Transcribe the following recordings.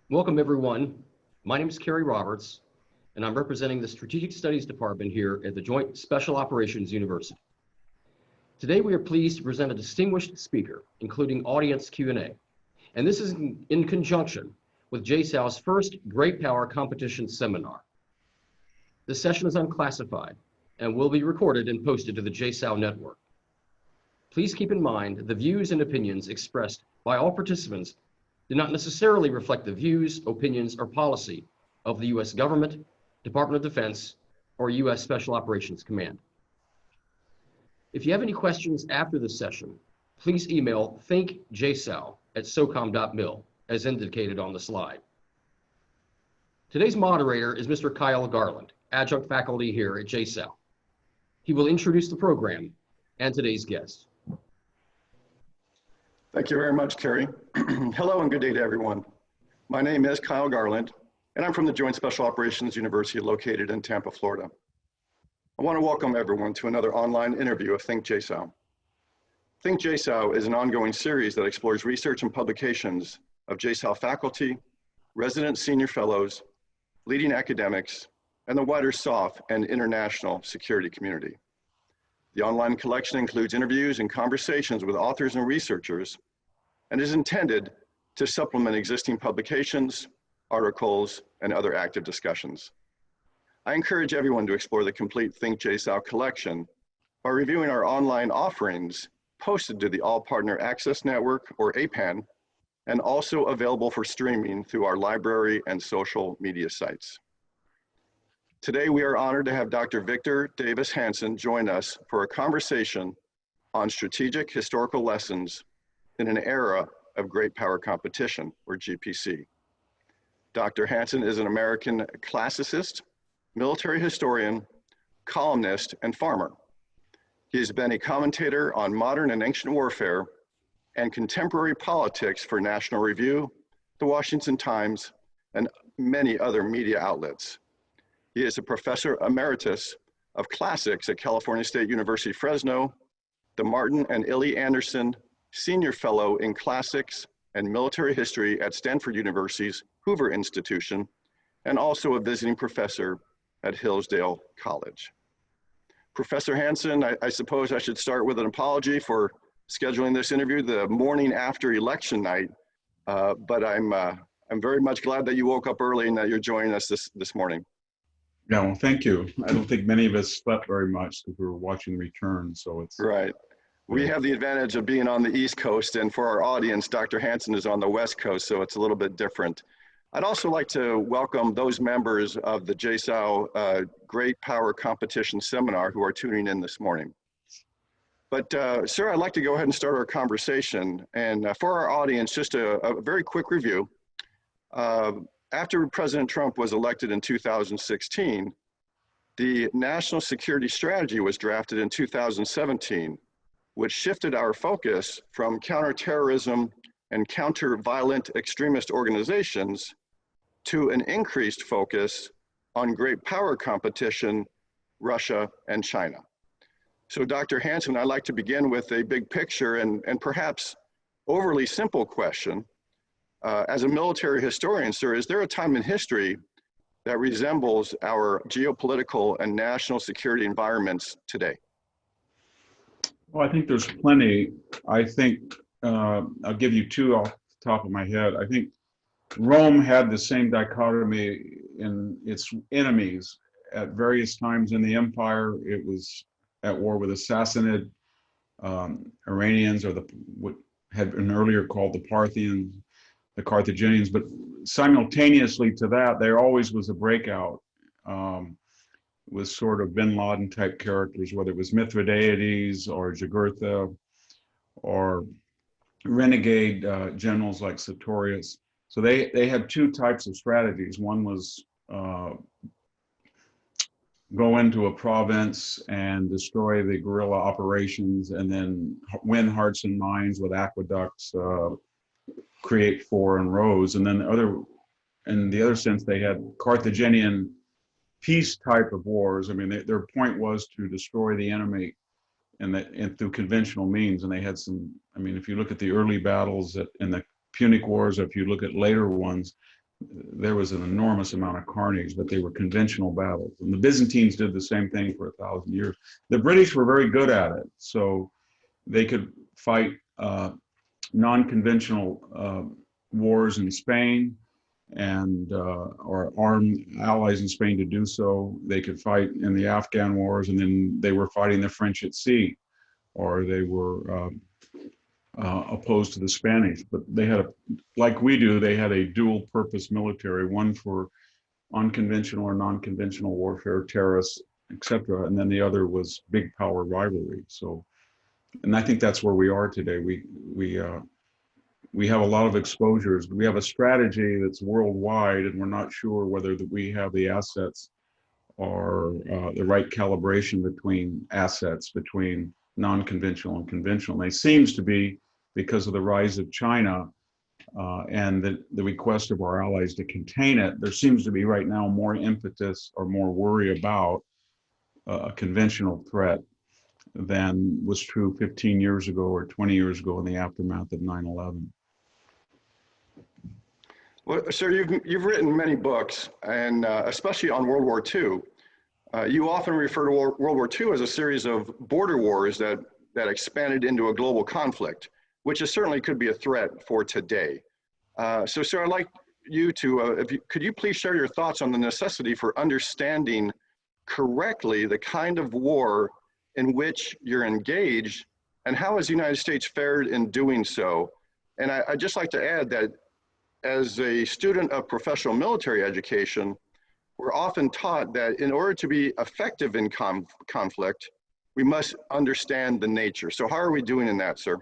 Welcome, everyone. My name is Kerry Roberts, and I'm representing the Strategic Studies Department here at the Joint Special Operations University. Today, we are pleased to present a distinguished speaker, including audience Q&A. And this is in conjunction with JSOU's first Great Power Competition Seminar. This session is unclassified and will be recorded and posted to the JSOU network. Please keep in mind the views and opinions expressed by all participants do not necessarily reflect the views, opinions, or policy of the U.S. government, Department of Defense, or U.S. Special Operations Command. If you have any questions after this session, please email thinkjsou@socom.mil, as indicated on the slide. Today's moderator is Mr. Kyle Garland, adjunct faculty here at JSOU. He will introduce the program and today's guest. Thank you very much, Kerry. Hello and good day to everyone. My name is Kyle Garland, and I'm from the Joint Special Operations University located in Tampa, Florida. I want to welcome everyone to another online interview of Think JSOU. Think JSOU is an ongoing series that explores research and publications of JSOU faculty, resident senior fellows, leading academics, and the wider SOF and international security community. The online collection includes interviews and conversations with authors and researchers and is intended to supplement existing publications, articles, and other active discussions. I encourage everyone to explore the complete Think JSOU collection by reviewing our online offerings posted to the All Partner Access Network, or APAN, and also available for streaming through our library and social media sites. Today, we are honored to have Dr. Victor Davis Hanson join us for a conversation on strategic historical lessons in an era of great power competition, or GPC. Dr. Hanson is an American classicist, military historian, columnist, and farmer. He has been a commentator on modern and ancient warfare and contemporary politics for National Review, the Washington Times, and many other media outlets. He is a professor emeritus of classics at California State University, Fresno, the Martin and Illie Anderson Senior Fellow in Classics and Military History at Stanford University's Hoover Institution, and also a visiting professor at Hillsdale College. Professor Hanson, I suppose I should start with an apology for scheduling this interview the morning after election night, but I'm very much glad that you woke up early and that you're joining us this morning. Yeah, well, thank you. I don't think many of us slept very much because we were watching Return, so it's... Right. We have the advantage of being on the East Coast, and for our audience, Dr. Hanson is on the West Coast, so it's a little bit different. I'd also like to welcome those members of the JSOU Great Power Competition Seminar who are tuning in this morning. But sir, I'd like to go ahead and start our conversation. And for our audience, just a very quick review. After President Trump was elected in 2016, the national security strategy was drafted in 2017, which shifted our focus from counterterrorism and counter-violent extremist organizations to an increased focus on great power competition, Russia and China. So Dr. Hanson, I'd like to begin with a big picture and perhaps overly simple question. As a military historian, sir, is there a time in history that resembles our geopolitical and national security environments today? Well, I think there's plenty. I think, I'll give you two off the top of my head. I think Rome had the same dichotomy in its enemies. At various times in the empire, it was at war with the Sassanid Iranians, or what had been earlier called the Parthians, the Carthaginians, but simultaneously to that, there always was a breakout with sort of bin Laden type characters, whether it was Mithridates or Jugurtha or renegade generals like Sertorius. So they had two types of strategies. One was go into a province and destroy the guerrilla operations and then win hearts and minds with aqueducts, create foreign roads. And then in the other sense, they had Carthaginian peace type of wars. I mean, their point was to destroy the enemy and through conventional means. And they had some, I mean, if you look at the early battles in the Punic Wars, or if you look at later ones, there was an enormous amount of carnage, but they were conventional battles. And the Byzantines did the same thing for 1,000 years. The British were very good at it. So they could fight non-conventional wars in Spain and or arm allies in Spain to do so. They could fight in the Afghan wars, and then they were fighting the French at sea, or they were opposed to the Spanish. But they had, like we do, they had a dual purpose military, one for unconventional or non-conventional warfare, terrorists, etc. And then the other was big power rivalry. So, and I think that's where we are today. We have a lot of exposures. We have a strategy that's worldwide, and we're not sure whether we have the assets or the right calibration between assets, between non-conventional and conventional. And it seems to be, because of the rise of China and the request of our allies to contain it, there seems to be right now more impetus or more worry about a conventional threat than was true 15 years ago or 20 years ago in the aftermath of 9/11. Well, sir, you've written many books, and especially on World War II. You often refer to World War II as a series of border wars that expanded into a global conflict, which certainly could be a threat for today. So, sir, I'd like you to, could you please share your thoughts on the necessity for understanding correctly the kind of war in which you're engaged, and how has the United States fared in doing so? And I'd just like to add that as a student of professional military education, we're often taught that in order to be effective in conflict, we must understand the nature. So how are we doing in that, sir?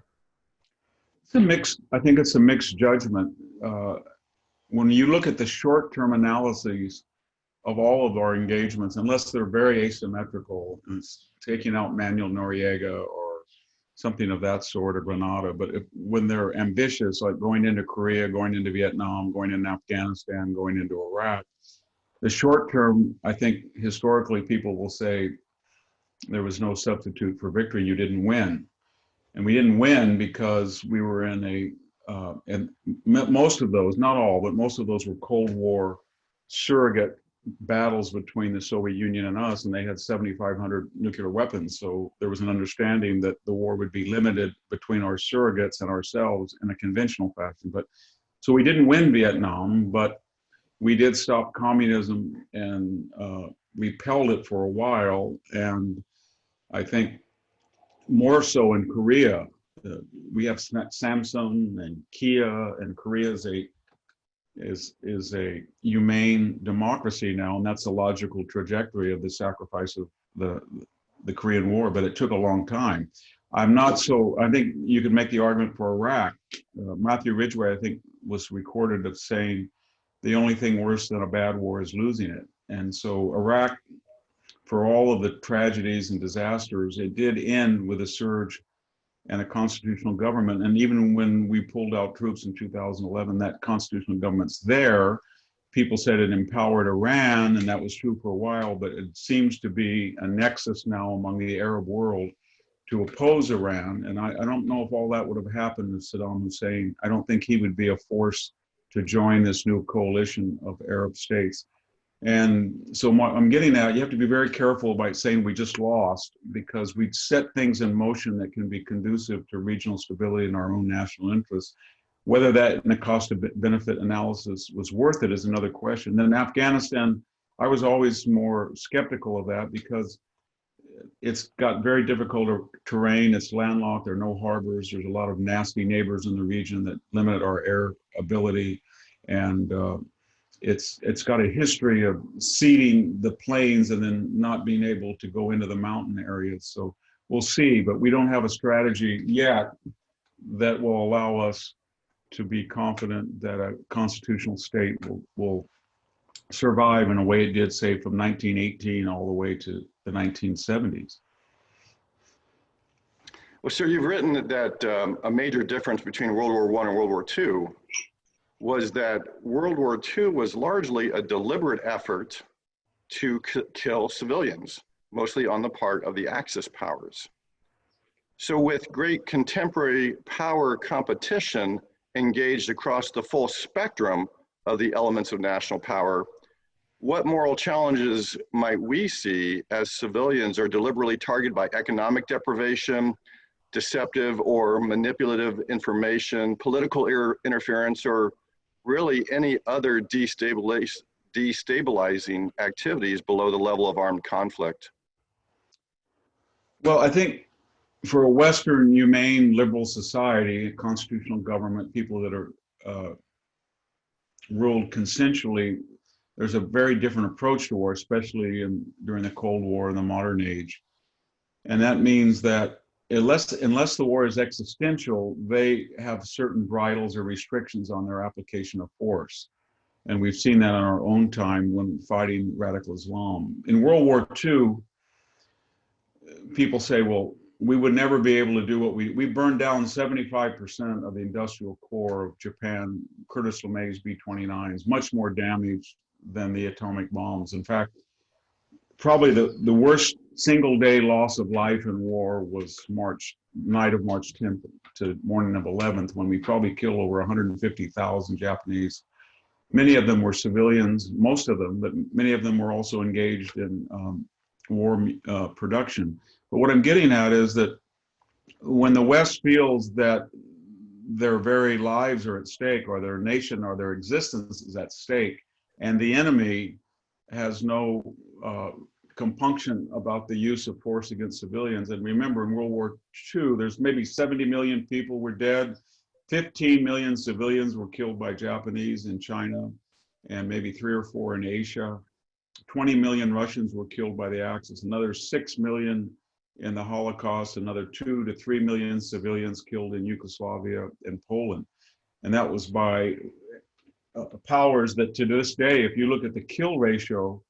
It's a mixed, I think it's a mixed judgment. When you look at the short-term analyses of all of our engagements, unless they're very asymmetrical, and it's taking out Manuel Noriega or something of that sort, or Grenada, but when they're ambitious, like going into Korea, going into Vietnam, going into Afghanistan, going into Iraq, the short term, I think historically people will say there was no substitute for victory, you didn't win. And we didn't win because we were in and most of those, not all, but most of those were Cold War surrogate battles between the Soviet Union and us, and they had 7,500 nuclear weapons. So there was an understanding that the war would be limited between our surrogates and ourselves in a conventional fashion. But so we didn't win Vietnam, but we did stop communism, and repelled it for a while. And I think more so in Korea, we have Samsung and Kia, and Korea is a humane democracy now, and that's a logical trajectory of the sacrifice of the Korean War, but it took a long time. I think you could make the argument for Iraq. Matthew Ridgway, I think, was recorded of saying the only thing worse than a bad war is losing it. And so Iraq, for all of the tragedies and disasters, it did end with a surge and a constitutional government. And even when we pulled out troops in 2011, that constitutional government's there. People said it empowered Iran, and that was true for a while, but it seems to be a nexus now among the Arab world to oppose Iran. And I don't know if all that would have happened with Saddam Hussein. I don't think he would be a force to join this new coalition of Arab states. And so I'm getting at, you have to be very careful about saying we just lost, because we set things in motion that can be conducive to regional stability and our own national interests. Whether that in the cost of benefit analysis was worth it is another question. Then in Afghanistan, I was always more skeptical of that because it's got very difficult terrain. It's landlocked. There are no harbors. There's a lot of nasty neighbors in the region that limit our air ability. And it's got a history of seeding the plains and then not being able to go into the mountain areas. So we'll see, but we don't have a strategy yet that will allow us to be confident that a constitutional state will survive in a way it did, say, from 1918 all the way to the 1970s. Well, sir, you've written that a major difference between World War I and World War II was that World War II was largely a deliberate effort to kill civilians, mostly on the part of the Axis powers. So with great contemporary power competition engaged across the full spectrum of the elements of national power, what moral challenges might we see as civilians are deliberately targeted by economic deprivation, deceptive or manipulative information, political interference, or really any other destabilizing activities below the level of armed conflict? Well, I think for a Western, humane, liberal society, constitutional government, people that are ruled consensually, there's a very different approach to war, especially during the Cold War and the modern age. And that means that unless the war is existential, they have certain bridles or restrictions on their application of force. And we've seen that in our own time when fighting radical Islam. In World War II, people say, well, we would never be able to do what we burned down 75% of the industrial core of Japan, Curtis LeMay's B-29s, much more damage than the atomic bombs. In fact, probably the worst single day loss of life in war was night of March 10th to morning of 11th, when we probably killed over 150,000 Japanese. Many of them were civilians, most of them, but many of them were also engaged in war production. But what I'm getting at is that when the West feels that their very lives are at stake, or their nation or their existence is at stake, and the enemy has no compunction about the use of force against civilians. And remember, in World War II, there's maybe 70 million people were dead, 15 million civilians were killed by Japanese in China, and maybe 3 or 4 in Asia. 20 million Russians were killed by the Axis, another 6 million in the Holocaust, another 2 to 3 million civilians killed in Yugoslavia and Poland. And that was by powers that to this day, if you look at the kill ratio,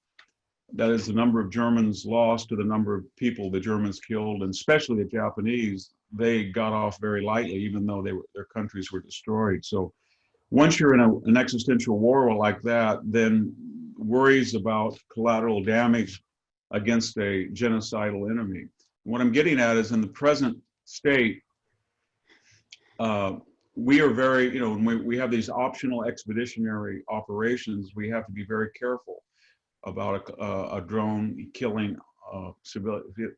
that is the number of Germans lost to the number of people the Germans killed, and especially the Japanese, they got off very lightly, even though their countries were destroyed. So once you're in an existential war like that, then worries about collateral damage against a genocidal enemy. What I'm getting at is, in the present state, we are very, when we have these optional expeditionary operations, we have to be very careful about a drone killing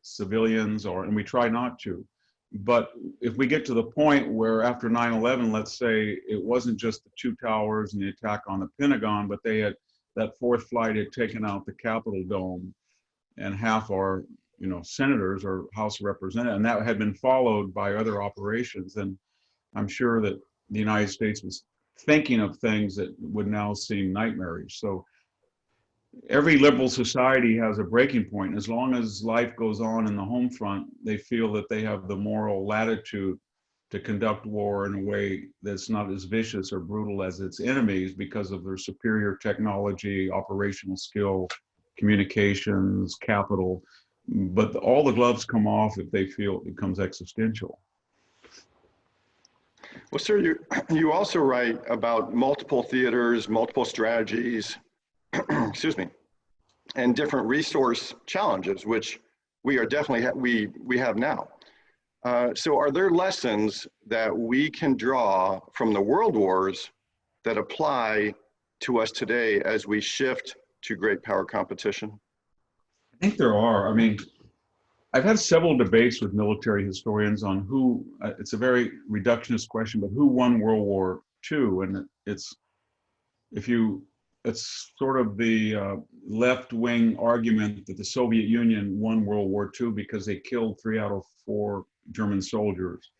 civilians, and we try not to. But if we get to the point where after 9/11, let's say it wasn't just the 2 towers and the attack on the Pentagon, but they had, that 4th flight had taken out the Capitol dome and half our senators or House of Representatives, and that had been followed by other operations, and I'm sure that the United States was thinking of things that would now seem nightmarish. So every liberal society has a breaking point. As long as life goes on in the home front, they feel that they have the moral latitude to conduct war in a way that's not as vicious or brutal as its enemies, because of their superior technology, operational skill, communications, capital. But all the gloves come off if they feel it becomes existential. Well, sir, you also write about multiple theaters, multiple strategies, excuse me, and different resource challenges, which we are definitely, we have now. So are there lessons that we can draw from the world wars that apply to us today as we shift to great power competition? I think there are. I mean, I've had several debates with military historians on who, it's a very reductionist question, but who won World War II? And it's sort of the left-wing argument that the Soviet Union won World War II because they killed 3 out of 4 German soldiers.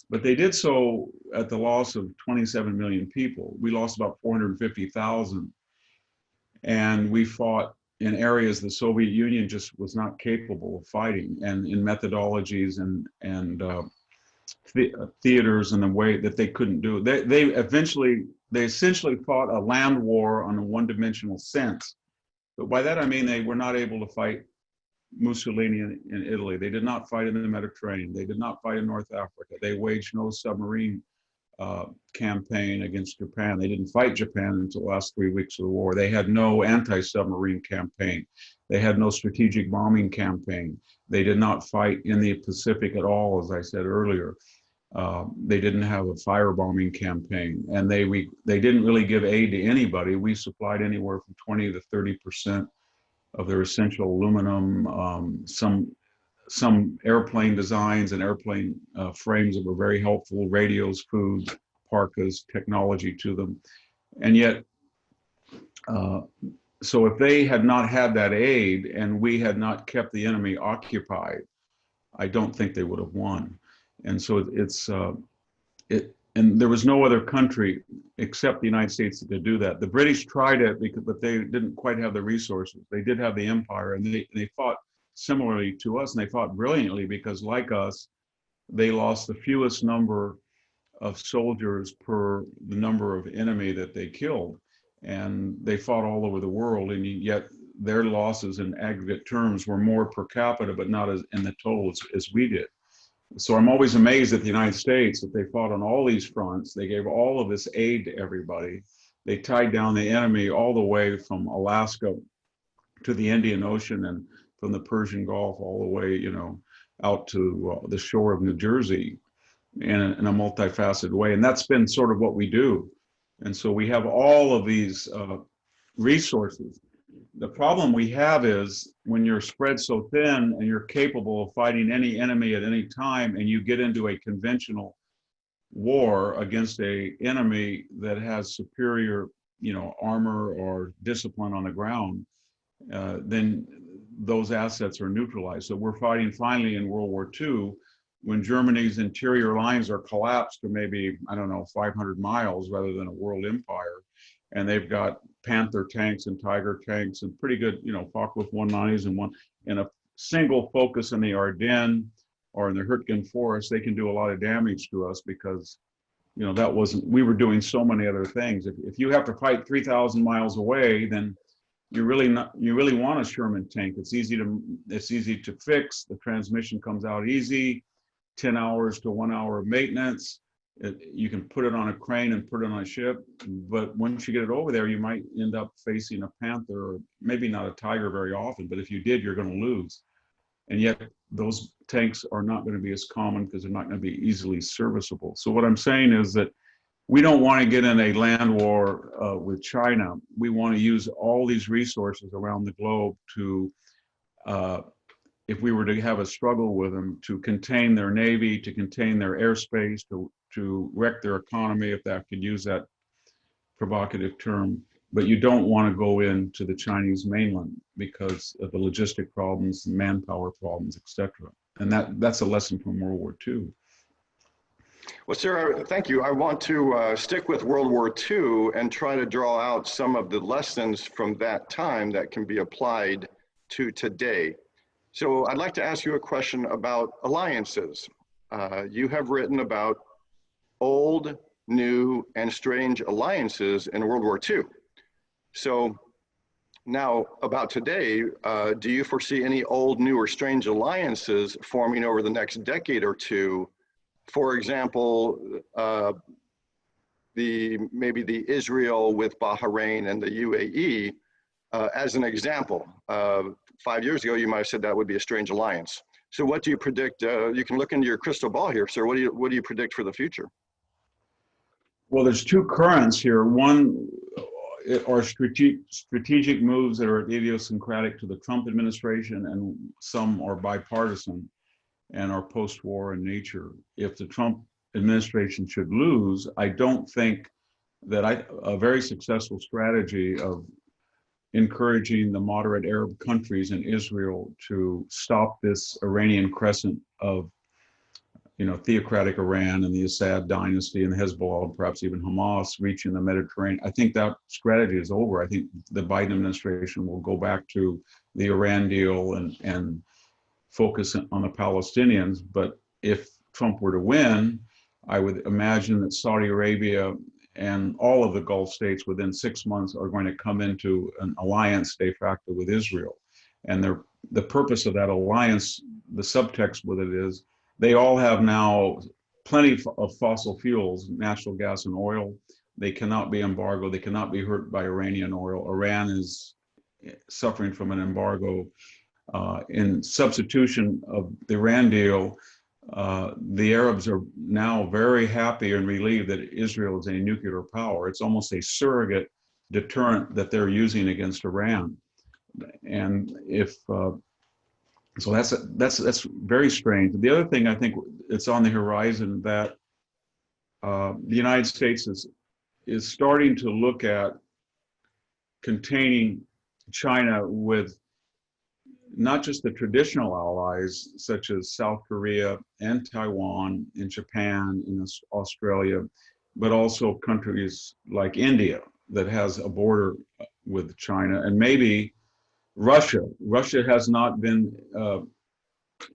But they did so at the loss of 27 million people. We lost about 450,000. And we fought in areas the Soviet Union just was not capable of fighting, and in methodologies and theaters in the way that they couldn't do it. They essentially fought a land war on a one-dimensional sense. But by that I mean they were not able to fight Mussolini in Italy. They did not fight in the Mediterranean. They did not fight in North Africa. They waged no submarine campaign against Japan. They didn't fight Japan until the last 3 weeks of the war. They had no anti-submarine campaign. They had no strategic bombing campaign. They did not fight in the Pacific at all, as I said earlier. They didn't have a firebombing campaign, and they didn't really give aid to anybody. We supplied anywhere from 20 to 30% of their essential aluminum, some airplane designs and airplane frames that were very helpful, radios, food, parkas, technology to them. And yet, so if they had not had that aid and we had not kept the enemy occupied, I don't think they would have won. And so and there was no other country except the United States that could do that. The British tried it, but they didn't quite have the resources. They did have the empire, and they fought similarly to us, and they fought brilliantly because, like us, they lost the fewest number of soldiers per the number of enemy that they killed. And they fought all over the world, and yet their losses in aggregate terms were more per capita, but not as in the total as we did. So I'm always amazed at the United States that they fought on all these fronts. They gave all of this aid to everybody. They tied down the enemy all the way from Alaska to the Indian Ocean and from the Persian Gulf all the way, out to the shore of New Jersey in a multifaceted way. And that's been sort of what we do. And so we have all of these resources. The problem we have is when you're spread so thin and you're capable of fighting any enemy at any time, and you get into a conventional war against an enemy that has superior, armor or discipline on the ground, then those assets are neutralized. So we're fighting finally in World War II when Germany's interior lines are collapsed to maybe, 500 miles rather than a world empire. And they've got Panther tanks and Tiger tanks and pretty good, Focke-Wulf 190s and a single focus in the Ardennes or in the Hürtgen forest. They can do a lot of damage to us because, we were doing so many other things. If you have to fight 3,000 miles away, then you really want a Sherman tank. It's easy to fix. The transmission comes out easy, 10 hours to 1 hour of maintenance. You can put it on a crane and put it on a ship, but once you get it over there, you might end up facing a Panther, or maybe not a Tiger very often, but if you did, you're going to lose. And yet those tanks are not going to be as common because they're not going to be easily serviceable. So what I'm saying is that we don't want to get in a land war with China. We want to use all these resources around the globe to, if we were to have a struggle with them, to contain their navy, to contain their airspace, to wreck their economy, if I could use that provocative term. But you don't want to go into the Chinese mainland because of the logistic problems, manpower problems, etc. And that's a lesson from World War II. Well, sir, thank you. I want to stick with World War II and try to draw out some of the lessons from that time that can be applied to today. So I'd like to ask you a question about alliances. You have written about old, new, and strange alliances in World War II. So now about today, do you foresee any old, new, or strange alliances forming over the next decade or two? For example, maybe the Israel with Bahrain and the UAE as an example. 5 years ago, you might have said that would be a strange alliance. So what do you predict? You can look into your crystal ball here, sir. What do you predict for the future? Well, there's two currents here. One are strategic moves that are idiosyncratic to the Trump administration, and some are bipartisan and are post-war in nature. If the Trump administration should lose, I don't think that a very successful strategy of encouraging the moderate Arab countries and Israel to stop this Iranian crescent of, theocratic Iran and the Assad dynasty and Hezbollah, and perhaps even Hamas reaching the Mediterranean. I think that strategy is over. I think the Biden administration will go back to the Iran deal and focus on the Palestinians. But if Trump were to win, I would imagine that Saudi Arabia and all of the Gulf states within 6 months are going to come into an alliance de facto with Israel. And the purpose of that alliance, the subtext with it is, they all have now plenty of fossil fuels, natural gas and oil. They cannot be embargoed. They cannot be hurt by Iranian oil. Iran is suffering from an embargo. In substitution of the Iran deal, the Arabs are now very happy and relieved that Israel is a nuclear power. It's almost a surrogate deterrent that they're using against Iran. And if so, that's very strange. The other thing I think it's on the horizon that the United States is starting to look at containing China with not just the traditional allies such as South Korea and Taiwan and Japan and Australia, but also countries like India that has a border with China, and maybe Russia. Russia has not been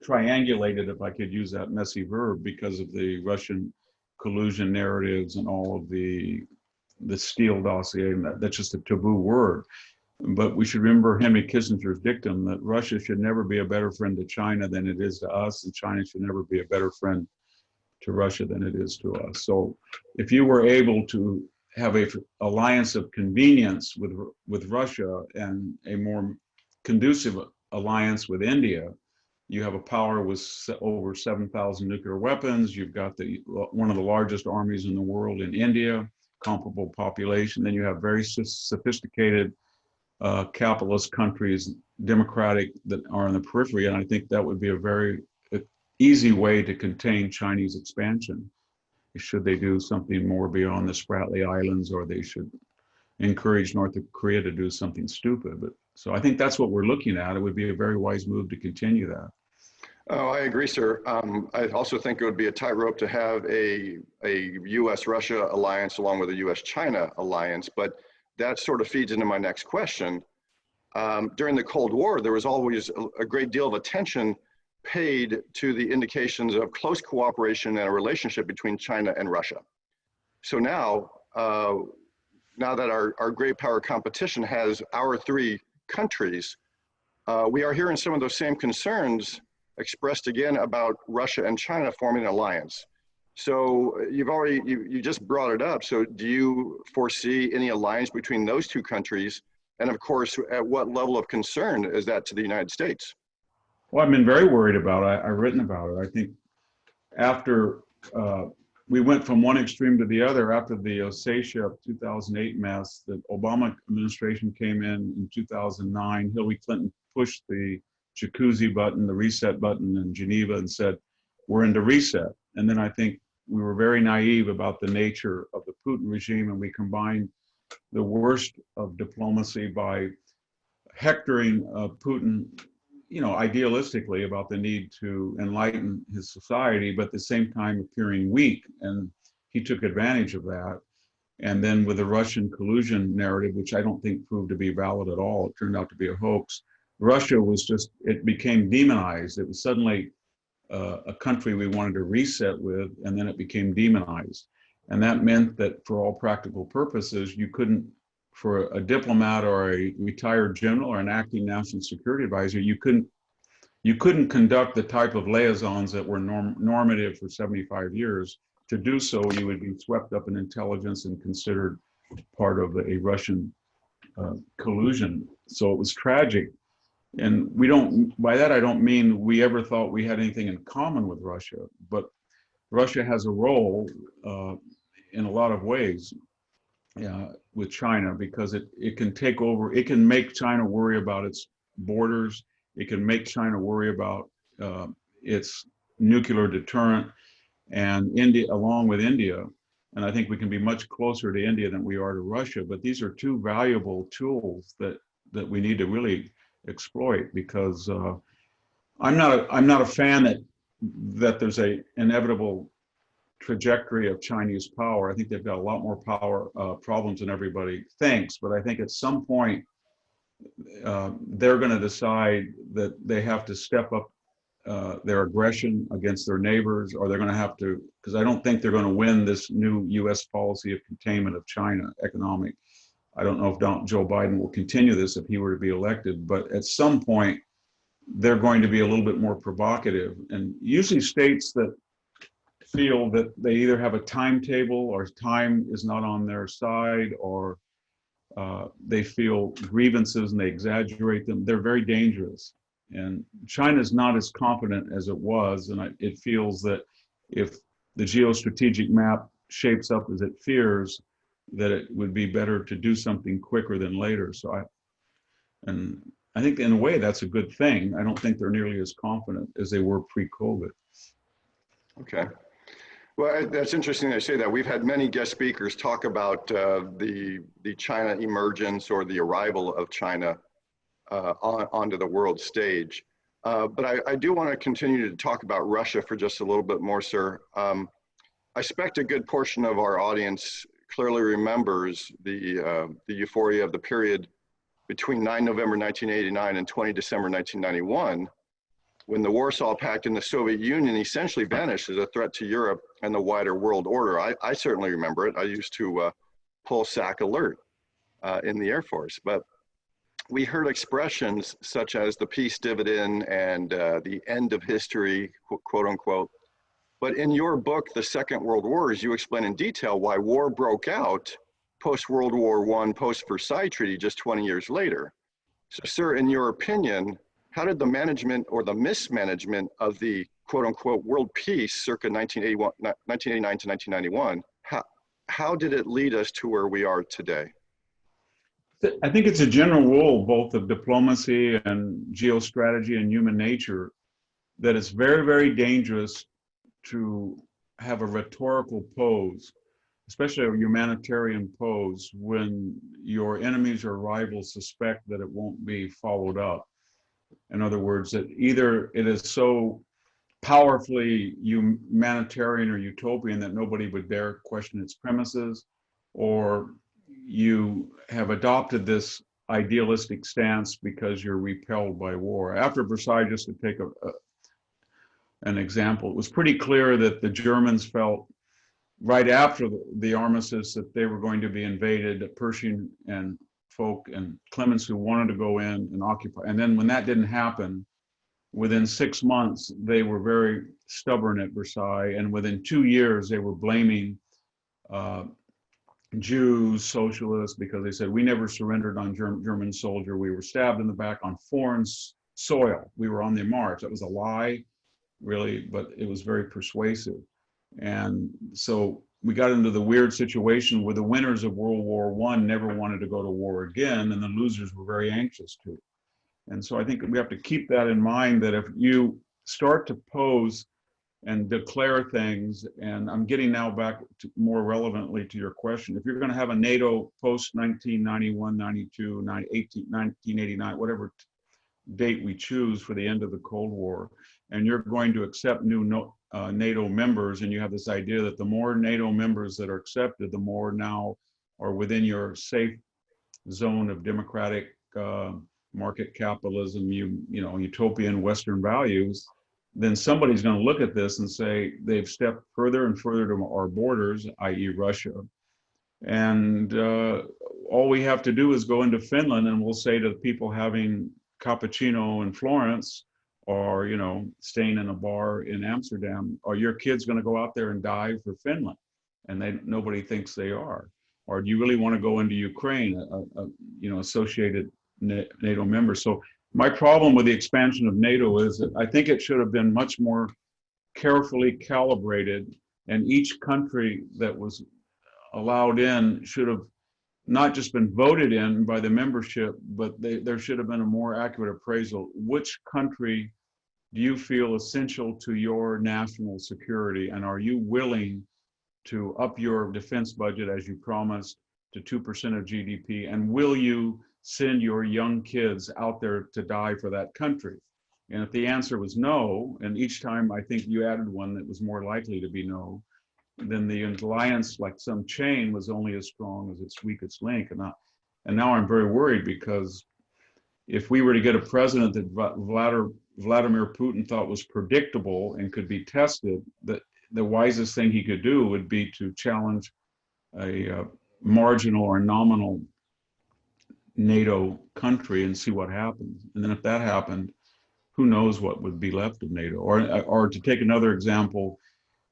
triangulated, if I could use that messy verb, because of the Russian collusion narratives and all of the Steele dossier, and that's just a taboo word. But we should remember Henry Kissinger's dictum that Russia should never be a better friend to China than it is to us, and China should never be a better friend to Russia than it is to us. So if you were able to have an alliance of convenience with Russia and a more conducive alliance with India, you have a power with over 7,000 nuclear weapons. You've got one of the largest armies in the world in India, comparable population. Then you have very sophisticated capitalist countries, democratic, that are in the periphery. And I think that would be a very easy way to contain Chinese expansion. Should they do something more beyond the Spratly Islands, or they should encourage North Korea to do something stupid. But so I think that's what we're looking at. It would be a very wise move to continue that. Oh, I agree, sir. I also think it would be a tightrope to have a U.S.-Russia alliance along with a U.S.-China alliance, but that sort of feeds into my next question. During the Cold War, there was always a great deal of attention paid to the indications of close cooperation and a relationship between China and Russia. So now that our great power competition has our three countries, we are hearing some of those same concerns expressed again about Russia and China forming an alliance. So you just brought it up. So do you foresee any alliance between those two countries? And of course, at what level of concern is that to the United States? Well, I've been very worried about it. I've written about it. I think after we went from one extreme to the other, after the Ossetia 2008 mess, the Obama administration came in 2009, Hillary Clinton pushed the jacuzzi button, the reset button in Geneva, and said, we're into reset. And then I think we were very naive about the nature of the Putin regime, and we combined the worst of diplomacy by hectoring Putin, idealistically about the need to enlighten his society, but at the same time appearing weak. And he took advantage of that. And then with the Russian collusion narrative, which I don't think proved to be valid at all, it turned out to be a hoax. Russia it became demonized. It was suddenly a country we wanted to reset with, and then it became demonized. And that meant that for all practical purposes, you couldn't, for a diplomat or a retired general or an acting national security advisor, you couldn't conduct the type of liaisons that were normative for 75 years. To do so, you would be swept up in intelligence and considered part of a Russian collusion. So it was tragic. And by that I don't mean we ever thought we had anything in common with Russia, but Russia has a role in a lot of ways with China, because it can take over, it can make China worry about its borders, it can make China worry about its nuclear deterrent, and India, along with India. And I think we can be much closer to India than we are to Russia, but these are two valuable tools that we need to really exploit, because I'm not a fan that there's a inevitable trajectory of Chinese power. I think they've got a lot more power problems than everybody thinks, but I think at some point they're going to decide that they have to step up their aggression against their neighbors, or they're going to have to, because I don't think they're going to win this new U.S. policy of containment of China economic. I don't know if Joe Biden will continue this if he were to be elected, but at some point, they're going to be a little bit more provocative. And usually states that feel that they either have a timetable or time is not on their side, or they feel grievances and they exaggerate them, they're very dangerous. And China's not as confident as it was, and it feels that if the geostrategic map shapes up as it fears, that it would be better to do something quicker than later. And I think in a way that's a good thing. I don't think they're nearly as confident as they were pre-COVID. Okay. Well, that's interesting they say that. We've had many guest speakers talk about the China emergence or the arrival of China onto the world stage. But I do want to continue to talk about Russia for just a little bit more, sir. I expect a good portion of our audience clearly remembers the euphoria of the period between 9 November 1989 and 20 December 1991, when the Warsaw Pact and the Soviet Union essentially vanished as a threat to Europe and the wider world order. I certainly remember it. I used to pull SAC alert in the Air Force. But we heard expressions such as the peace dividend and the end of history, quote unquote. But in your book, The Second World Wars, you explain in detail why war broke out post-World War I, post-Versailles Treaty just 20 years later. So, sir, in your opinion, how did the management or the mismanagement of the quote unquote world peace circa 1989 to 1991, how did it lead us to where we are today? I think it's a general rule, both of diplomacy and geostrategy and human nature, that it's very, very dangerous to have a rhetorical pose, especially a humanitarian pose, when your enemies or rivals suspect that it won't be followed up. In other words, that either it is so powerfully humanitarian or utopian that nobody would dare question its premises, or you have adopted this idealistic stance because you're repelled by war. After Versailles, just to take an example, it was pretty clear that the Germans felt right after the armistice that they were going to be invaded, Pershing and folk and Clemens who wanted to go in and occupy. And then when that didn't happen, within 6 months, they were very stubborn at Versailles. And within 2 years, they were blaming Jews, socialists, because they said, we never surrendered on German soldier. We were stabbed in the back on foreign soil. We were on the march. That was a lie, really, but it was very persuasive. And so we got into the weird situation where the winners of World War I never wanted to go to war again, and the losers were very anxious to. And so I think we have to keep that in mind, that if you start to pose and declare things, and I'm getting now back to more relevantly to your question, if you're going to have a NATO post 1991, 92, 1989, whatever date we choose for the end of the Cold War, and you're going to accept new NATO members, and you have this idea that the more NATO members that are accepted, the more now are within your safe zone of democratic market capitalism, utopian Western values, then somebody's going to look at this and say they've stepped further and further to our borders, i.e. Russia. And all we have to do is go into Finland, and we'll say to the people having cappuccino in Florence, or staying in a bar in Amsterdam, are your kids going to go out there and die for Finland? And nobody thinks they are. Or do you really want to go into Ukraine, associated NATO member? So my problem with the expansion of NATO is that I think it should have been much more carefully calibrated, and each country that was allowed in should have not just been voted in by the membership, but there should have been a more accurate appraisal. Which country do you feel essential to your national security, and are you willing to up your defense budget as you promised to 2% of GDP, and will you send your young kids out there to die for that country? And if the answer was no, and each time I think you added one that was more likely to be no, then the alliance, like some chain, was only as strong as its weakest link. And now I'm very worried, because if we were to get a president that Vladimir Putin thought was predictable and could be tested, that the wisest thing he could do would be to challenge a marginal or nominal NATO country and see what happens. And then if that happened, who knows what would be left of NATO? Or to take another example,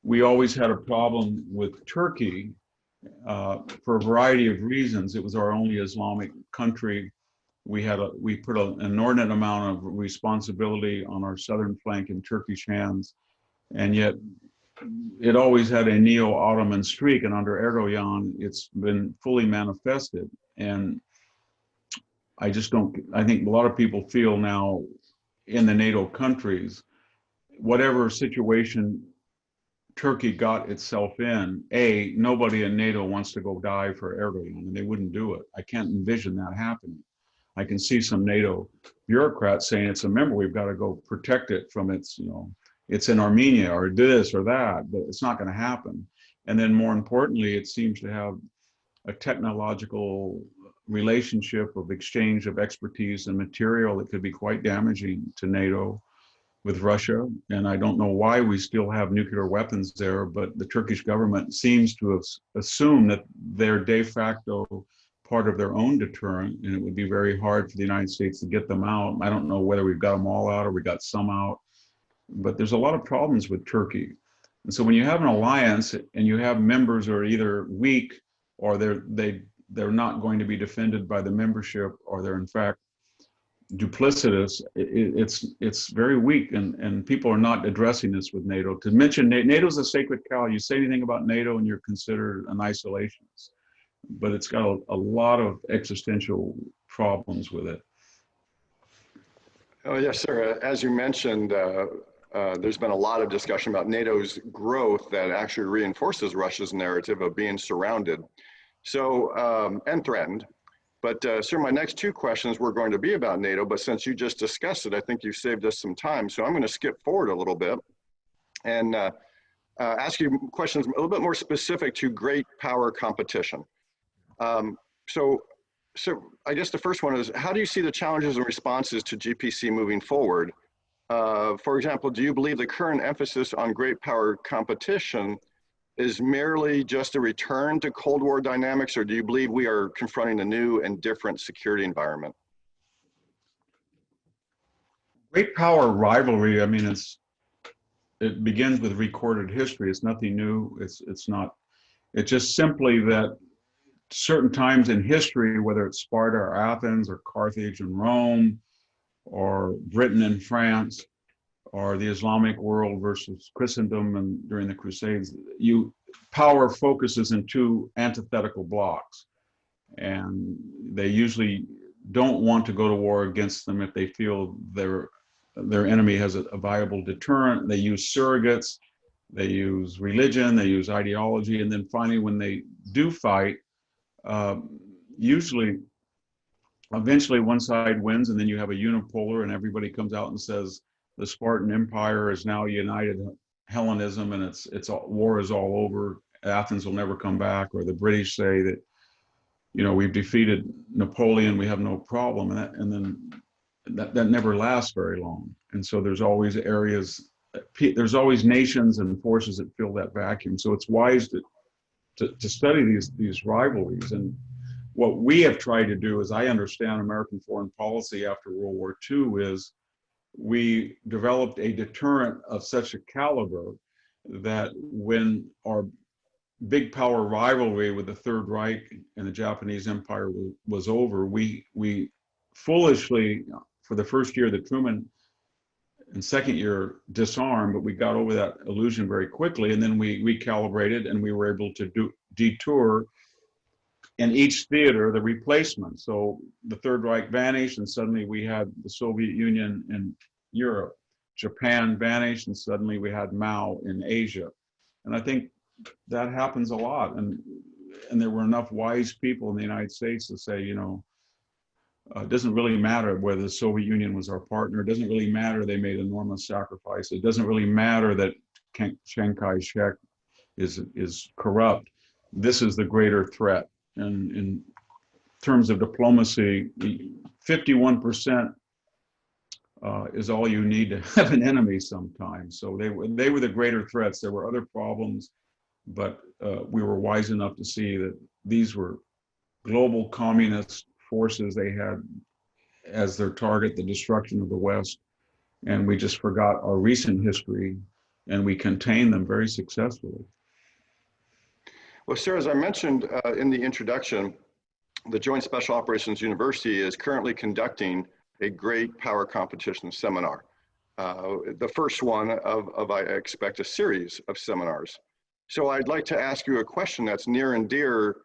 we always had a problem with Turkey for a variety of reasons. It was our only Islamic country. we put an inordinate amount of responsibility on our southern flank in Turkish hands, and yet it always had a neo-Ottoman streak, and under Erdogan, it's been fully manifested. And I think a lot of people feel now in the NATO countries, whatever situation Turkey got itself in, nobody in NATO wants to go die for Erdogan, and they wouldn't do it. I can't envision that happening. I can see some NATO bureaucrats saying it's a member, we've got to go protect it from its, it's in Armenia or this or that, but it's not going to happen. And then more importantly, it seems to have a technological relationship of exchange of expertise and material that could be quite damaging to NATO with Russia. And I don't know why we still have nuclear weapons there, but the Turkish government seems to have assumed that they're de facto part of their own deterrent, and it would be very hard for the United States to get them out. I don't know whether we've got them all out or we got some out, but there's a lot of problems with Turkey. And so when you have an alliance and you have members who are either weak or they're not going to be defended by the membership, or they're in fact duplicitous, it's very weak, and people are not addressing this with NATO. To mention NATO's a sacred cow. You say anything about NATO and you're considered an isolationist, but it's got a lot of existential problems with it. Oh, yes, sir. As you mentioned, there's been a lot of discussion about NATO's growth that actually reinforces Russia's narrative of being surrounded and threatened. But sir, my next two questions were going to be about NATO, but since you just discussed it, I think you saved us some time. So I'm going to skip forward a little bit and ask you questions a little bit more specific to great power competition. So I guess the first one is, how do you see the challenges and responses to GPC moving forward? For example, do you believe the current emphasis on great power competition is merely just a return to Cold War dynamics, or do you believe we are confronting a new and different security environment? Great power rivalry, I mean, it begins with recorded history. It's nothing new. It's just simply that certain times in history, whether it's Sparta or Athens or Carthage and Rome or Britain and France or the Islamic world versus Christendom and during the Crusades, power focuses in two antithetical blocks, and they usually don't want to go to war against them if they feel their enemy has a viable deterrent. They use surrogates, they use religion, they use ideology, and then finally when they do fight, eventually one side wins, and then you have a unipolar, and everybody comes out and says the Spartan Empire is now united Hellenism, and war is all over. Athens will never come back. Or the British say that, we've defeated Napoleon, we have no problem, and then that never lasts very long. And so there's always there's always nations and forces that fill that vacuum. So it's wise to study these rivalries. And what we have tried to do, as I understand American foreign policy after World War II, is we developed a deterrent of such a caliber that when our big power rivalry with the Third Reich and the Japanese Empire was over, we foolishly, for the first year of the Truman and second year, disarmed, but we got over that illusion very quickly, and then we recalibrated, and we were able to detour in each theater the replacement. So the Third Reich vanished, and suddenly we had the Soviet Union in Europe. Japan vanished, and suddenly we had Mao in Asia. And I think that happens a lot. And there were enough wise people in the United States to say, it doesn't really matter whether the Soviet Union was our partner. It doesn't really matter they made enormous sacrifices. It doesn't really matter that Chiang Kai-shek is corrupt. This is the greater threat. And in terms of diplomacy, 51% is all you need to have an enemy sometimes. So they were the greater threats. There were other problems, but we were wise enough to see that these were global communist forces. They had as their target the destruction of the West, and we just forgot our recent history, and we contained them very successfully. Well, sir, as I mentioned in the introduction, the Joint Special Operations University is currently conducting a great power competition seminar. The first one of, I expect, a series of seminars. So I'd like to ask you a question that's near and dear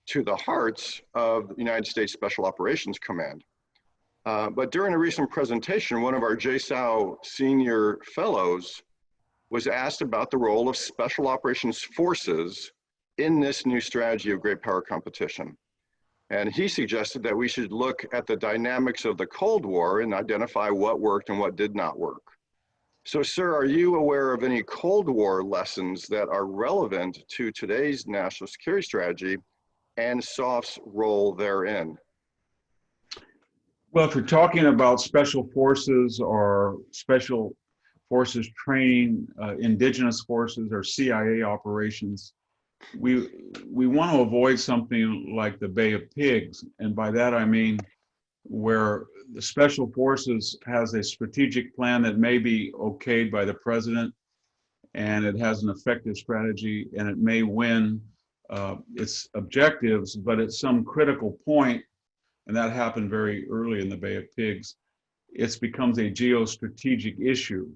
to the hearts of the United States Special Operations Command. But during a recent presentation, one of our JSOU senior fellows was asked about the role of special operations forces in this new strategy of great power competition. And he suggested that we should look at the dynamics of the Cold War and identify what worked and what did not work. So, sir, are you aware of any Cold War lessons that are relevant to today's national security strategy and SOF's role therein? Well, if you're talking about special forces or special forces training, indigenous forces or CIA operations, we want to avoid something like the Bay of Pigs. And by that, I mean where the special forces has a strategic plan that may be okayed by the president, and it has an effective strategy, and it may win its objectives, but at some critical point, and that happened very early in the Bay of Pigs, it becomes a geostrategic issue.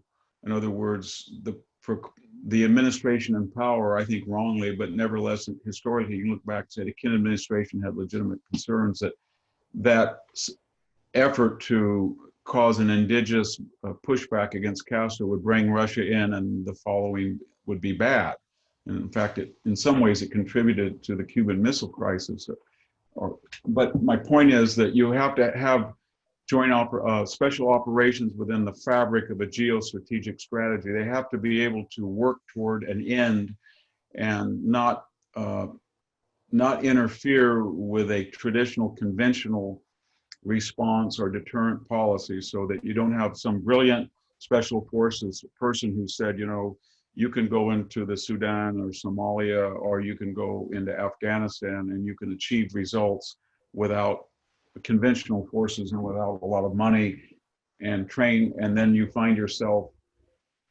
In other words, for the administration in power, I think wrongly, but nevertheless, historically, you look back and say the Kennedy administration had legitimate concerns that effort to cause an indigenous pushback against Castro would bring Russia in, and the following would be bad. And in fact, in some ways, it contributed to the Cuban Missile Crisis. But my point is that you have to have special operations within the fabric of a geostrategic strategy. They have to be able to work toward an end and not interfere with a traditional conventional response or deterrent policy, so that you don't have some brilliant special forces person who said, you know, you can go into the Sudan or Somalia, or you can go into Afghanistan and you can achieve results without conventional forces and without a lot of money and train, and then you find yourself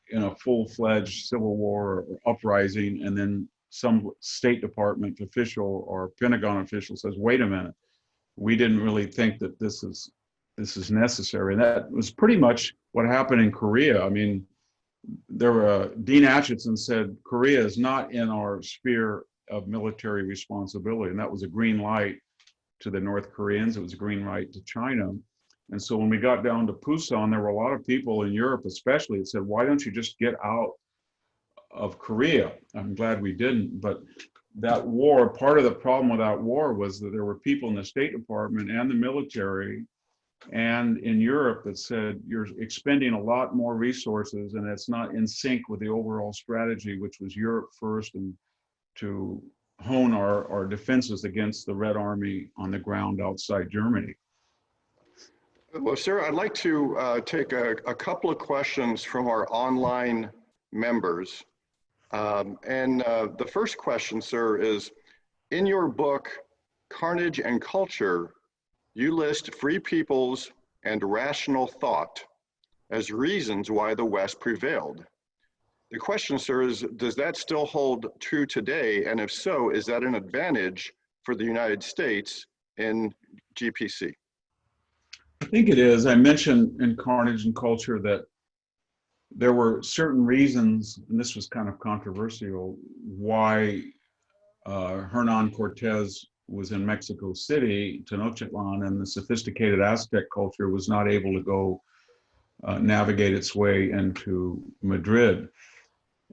in a full-fledged civil war or uprising, and then some State Department official or Pentagon official says, wait a minute, we didn't really think that this is necessary. And that was pretty much what happened in Korea. I mean, Dean Acheson said, Korea is not in our sphere of military responsibility. And that was a green light to the North Koreans. It was a green light to China. And so when we got down to Pusan, there were a lot of people in Europe especially that said, why don't you just get out of Korea? I'm glad we didn't. But that war, part of the problem with that war was that there were people in the State Department and the military and in Europe that said, you're expending a lot more resources and it's not in sync with the overall strategy, which was Europe first and to hone our defenses against the Red Army on the ground outside Germany. Well, sir, I'd like to take a couple of questions from our online members. The first question, sir, is, in your book, Carnage and Culture, you list free peoples and rational thought as reasons why the West prevailed. The question, sir, is, does that still hold true today? And if so, is that an advantage for the United States in GPC? I think it is. I mentioned in Carnage and Culture that there were certain reasons, and this was kind of controversial, why Hernan Cortez was in Mexico City, Tenochtitlan, and the sophisticated Aztec culture was not able to go navigate its way into Madrid.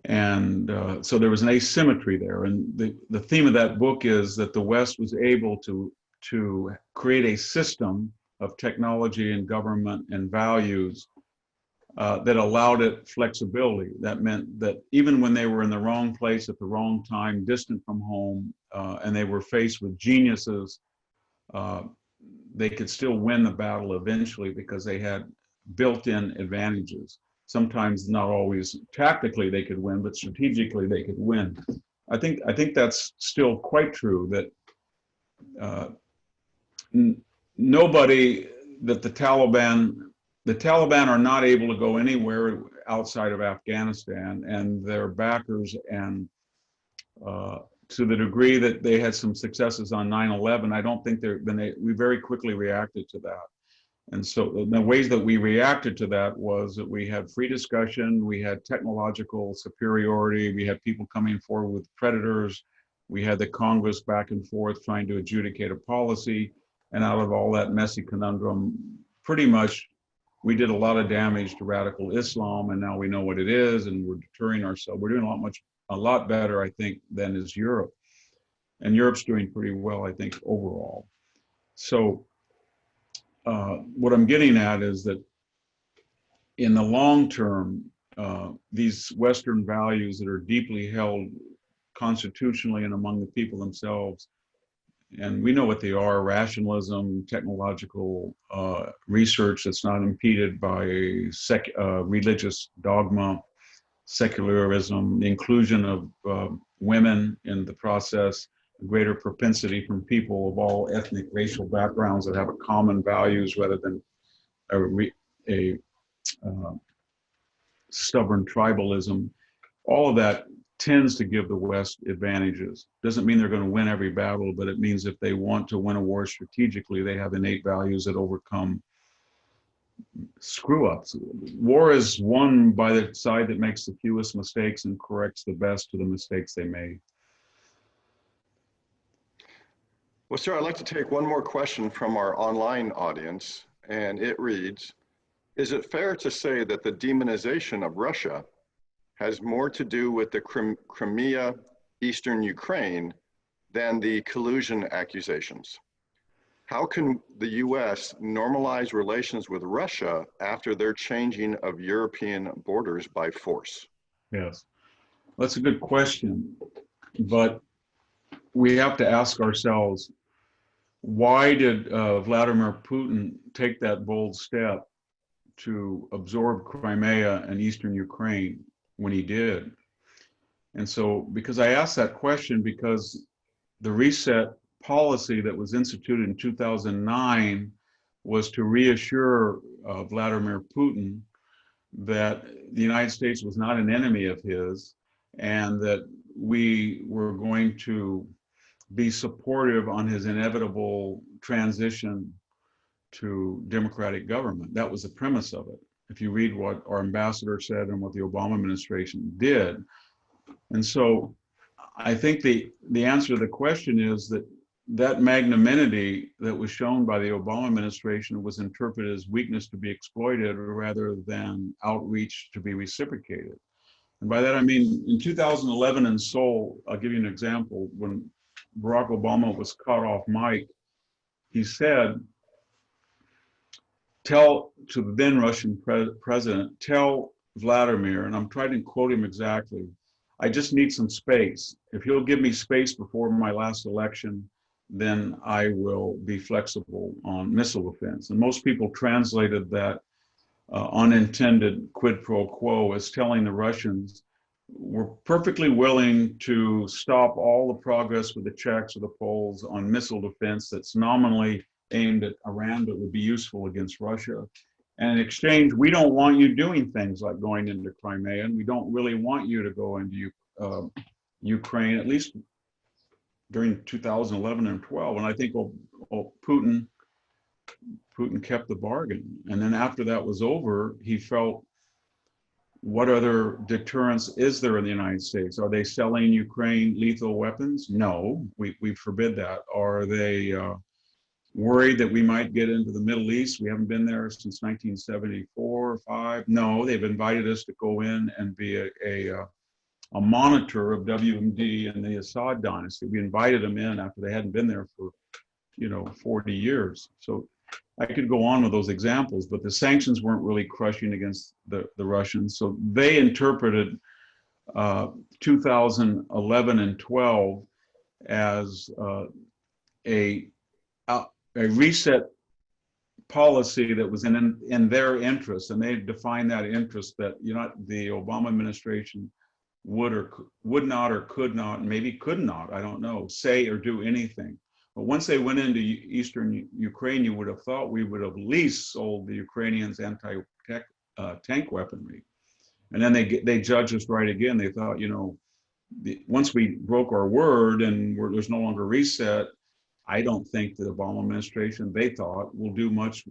And so there was an asymmetry there. And the theme of that book is that the West was able to create a system of technology and government and values that allowed it flexibility. That meant that even when they were in the wrong place at the wrong time, distant from home, and they were faced with geniuses, they could still win the battle eventually because they had built-in advantages. Sometimes not always tactically they could win, but strategically they could win. I think that's still quite true, that the Taliban are not able to go anywhere outside of Afghanistan, and their backers and to the degree that they had some successes on 9/11, I don't think we very quickly reacted to that. And so the ways that we reacted to that was that we had free discussion, we had technological superiority, we had people coming forward with predators, we had the Congress back and forth trying to adjudicate a policy, and out of all that messy conundrum, pretty much we did a lot of damage to radical Islam, and now we know what it is, and we're deterring ourselves. We're doing a lot better, I think, than is Europe. And Europe's doing pretty well, I think, overall. So what I'm getting at is that in the long term, these Western values that are deeply held constitutionally and among the people themselves, and we know what they are: rationalism, technological research that's not impeded by religious dogma, secularism, the inclusion of women in the process, a greater propensity from people of all ethnic, racial backgrounds that have a common values rather than a stubborn tribalism. All of that tends to give the West advantages. Doesn't mean they're going to win every battle, but it means if they want to win a war strategically, they have innate values that overcome screw-ups. War is won by the side that makes the fewest mistakes and corrects the best to the mistakes they made. Well, sir, I'd like to take one more question from our online audience, and it reads, is it fair to say that the demonization of Russia has more to do with the Crimea, Eastern Ukraine, than the collusion accusations? How can the US normalize relations with Russia after their changing of European borders by force? Yes, that's a good question, but we have to ask ourselves, why did Vladimir Putin take that bold step to absorb Crimea and Eastern Ukraine when he did? And so, because I asked that question because the reset policy that was instituted in 2009 was to reassure Vladimir Putin that the United States was not an enemy of his, and that we were going to be supportive on his inevitable transition to democratic government. That was the premise of it. If you read what our ambassador said and what the Obama administration did. And so I think the answer to the question is that magnanimity that was shown by the Obama administration was interpreted as weakness to be exploited rather than outreach to be reciprocated. And by that I mean, in 2011 in Seoul, I'll give you an example, when Barack Obama was caught off mic, he said, tell to the then Russian president, tell Vladimir, and I'm trying to quote him exactly, I just need some space. If he'll give me space before my last election, then I will be flexible on missile defense. And most people translated that unintended quid pro quo as telling the Russians, we're perfectly willing to stop all the progress with the Czechs or the Poles on missile defense that's nominally aimed at Iran, but would be useful against Russia. And in exchange, we don't want you doing things like going into Crimea, and we don't really want you to go into Ukraine, at least during 2011 and 12. And I think Putin kept the bargain. And then after that was over, he felt, what other deterrence is there in the United States? Are they selling Ukraine lethal weapons? No, we forbid that. Are they worried that we might get into the Middle East? We haven't been there since 1974 or 5. No, they've invited us to go in and be a monitor of WMD and the Assad dynasty. We invited them in after they hadn't been there for 40 years. So I could go on with those examples, but the sanctions weren't really crushing against the Russians. So they interpreted 2011 and 12 as a reset policy that was in their interest, and they defined that interest that the Obama administration would not or could not, and maybe could not, I don't know, say or do anything. But once they went into Eastern Ukraine, you would have thought we would have at least sold the Ukrainians anti-tank weaponry. And then they judged us right again. They thought, once we broke our word and there's no longer reset, I don't think the Obama administration, they thought, will do much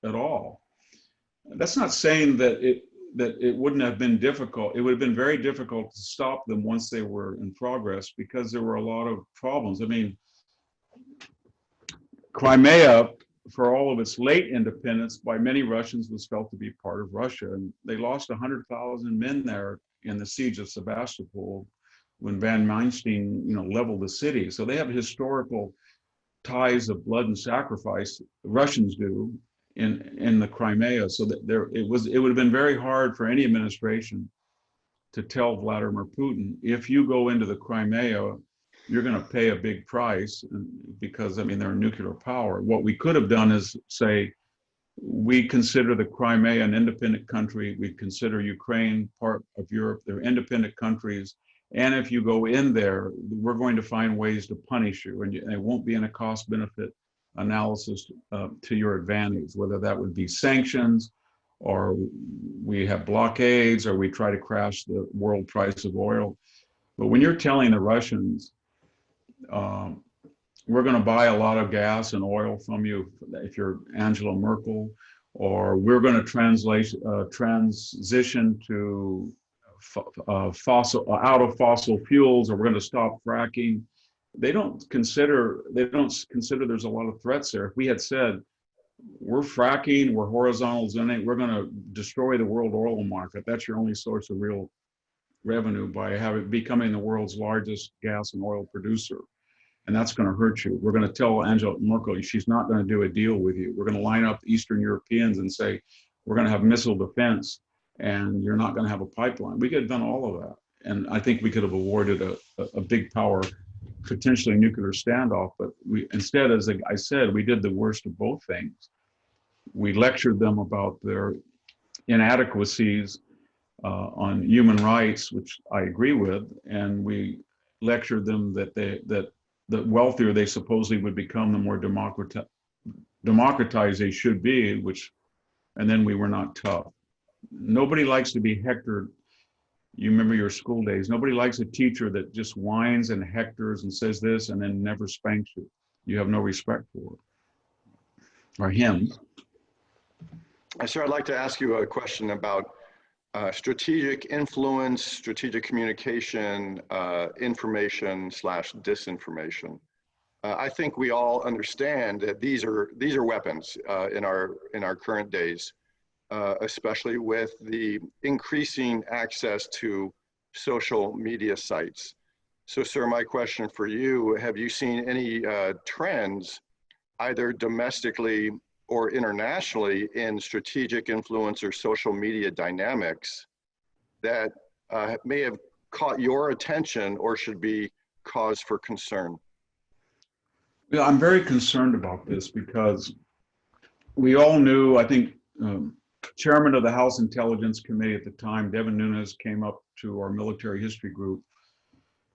at all. That's not saying that it wouldn't have been difficult. It would have been very difficult to stop them once they were in progress, because there were a lot of problems. I mean, Crimea, for all of its late independence, by many Russians was felt to be part of Russia. And they lost 100,000 men there in the siege of Sebastopol when Van Manstein, leveled the city. So they have historical ties of blood and sacrifice, Russians do, in the Crimea. So that it would have been very hard for any administration to tell Vladimir Putin, if you go into the Crimea, you're going to pay a big price, because, I mean, they're a nuclear power. What we could have done is say, we consider the Crimea an independent country. We consider Ukraine part of Europe. They're independent countries. And if you go in there, we're going to find ways to punish you. And it won't be in a cost-benefit analysis to your advantage, whether that would be sanctions, or we have blockades, or we try to crash the world price of oil. But when you're telling the Russians, we're going to buy a lot of gas and oil from you if you're Angela Merkel, or we're going to transition to out of fossil fuels, or we're going to stop fracking. They don't consider there's a lot of threats there. If we had said, we're fracking, we're horizontal zoning, we're going to destroy the world oil market, that's your only source of real revenue by becoming the world's largest gas and oil producer, and that's going to hurt you. We're going to tell Angela Merkel she's not going to do a deal with you. We're going to line up Eastern Europeans and say, we're going to have missile defense, and you're not going to have a pipeline. We could have done all of that. And I think we could have avoided a big power, potentially nuclear standoff. But instead, as I said, we did the worst of both things. We lectured them about their inadequacies on human rights, which I agree with. And we lectured them that the wealthier they supposedly would become, the more democratized they should be, and then we were not tough. Nobody likes to be hectored. You remember your school days. Nobody likes a teacher that just whines and hectors and says this and then never spanks you. You have no respect for it. Or him. Sir, I'd like to ask you a question about strategic influence, strategic communication, information/disinformation. I think we all understand that these are weapons in our current days. Especially with the increasing access to social media sites. So, sir, my question for you, have you seen any trends, either domestically or internationally, in strategic influence or social media dynamics that may have caught your attention or should be cause for concern? Yeah, I'm very concerned about this, because we all knew, I think, Chairman of the House Intelligence Committee at the time, Devin Nunes, came up to our military history group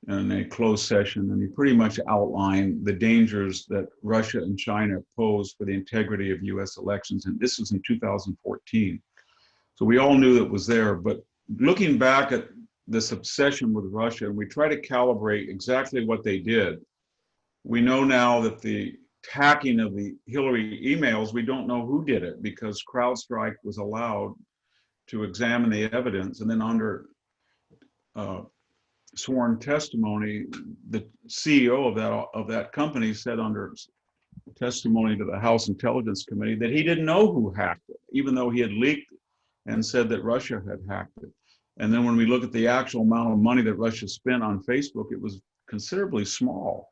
in a closed session, and he pretty much outlined the dangers that Russia and China pose for the integrity of US elections. And this was in 2014. So we all knew it was there. But looking back at this obsession with Russia, and we try to calibrate exactly what they did. We know now that the hacking of the Hillary emails, we don't know who did it, because CrowdStrike was allowed to examine the evidence. And then under sworn testimony, the CEO of that company said under testimony to the House Intelligence Committee that he didn't know who hacked it, even though he had leaked and said that Russia had hacked it. And then when we look at the actual amount of money that Russia spent on Facebook, it was considerably small.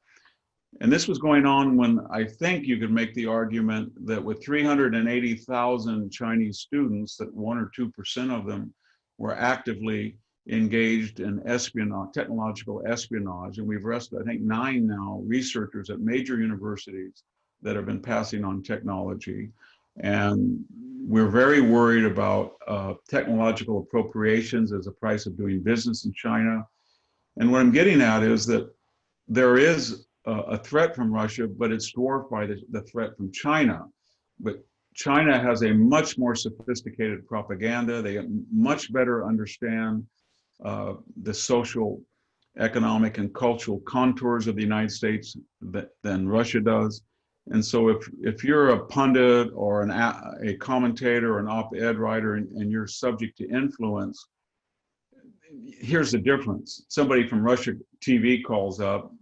And this was going on when I think you could make the argument that with 380,000 Chinese students, that 1 or 2% of them were actively engaged in espionage, technological espionage. And we've arrested, I think, 9 now researchers at major universities that have been passing on technology. And we're very worried about technological appropriations as a price of doing business in China. And what I'm getting at is that there is a threat from Russia, but it's dwarfed by the threat from China. But China has a much more sophisticated propaganda. They much better understand the social economic and cultural contours of the United States than Russia does. And so if you're a pundit or a commentator or an op-ed writer and you're subject to influence, here's the difference. Somebody from Russia TV calls up,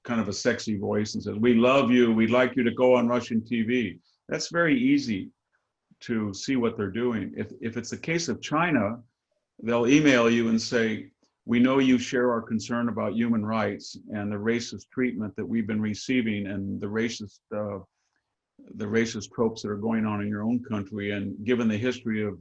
kind of a sexy voice, and says, "We love you, we'd like you to go on Russian TV." That's very easy to see what they're doing. If it's the case of China, they'll email you and say, "We know you share our concern about human rights and the racist treatment that we've been receiving and the racist tropes that are going on in your own country, and given the history of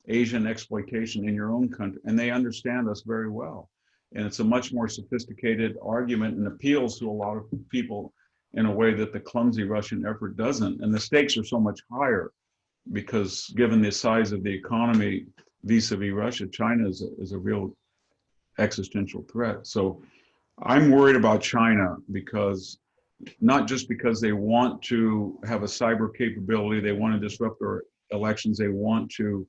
Asian exploitation in your own country." And they understand us very well. And it's a much more sophisticated argument and appeals to a lot of people in a way that the clumsy Russian effort doesn't. And the stakes are so much higher because given the size of the economy vis-a-vis Russia, China is a real existential threat. So I'm worried about China because not just because they want to have a cyber capability, they want to disrupt our elections, they want to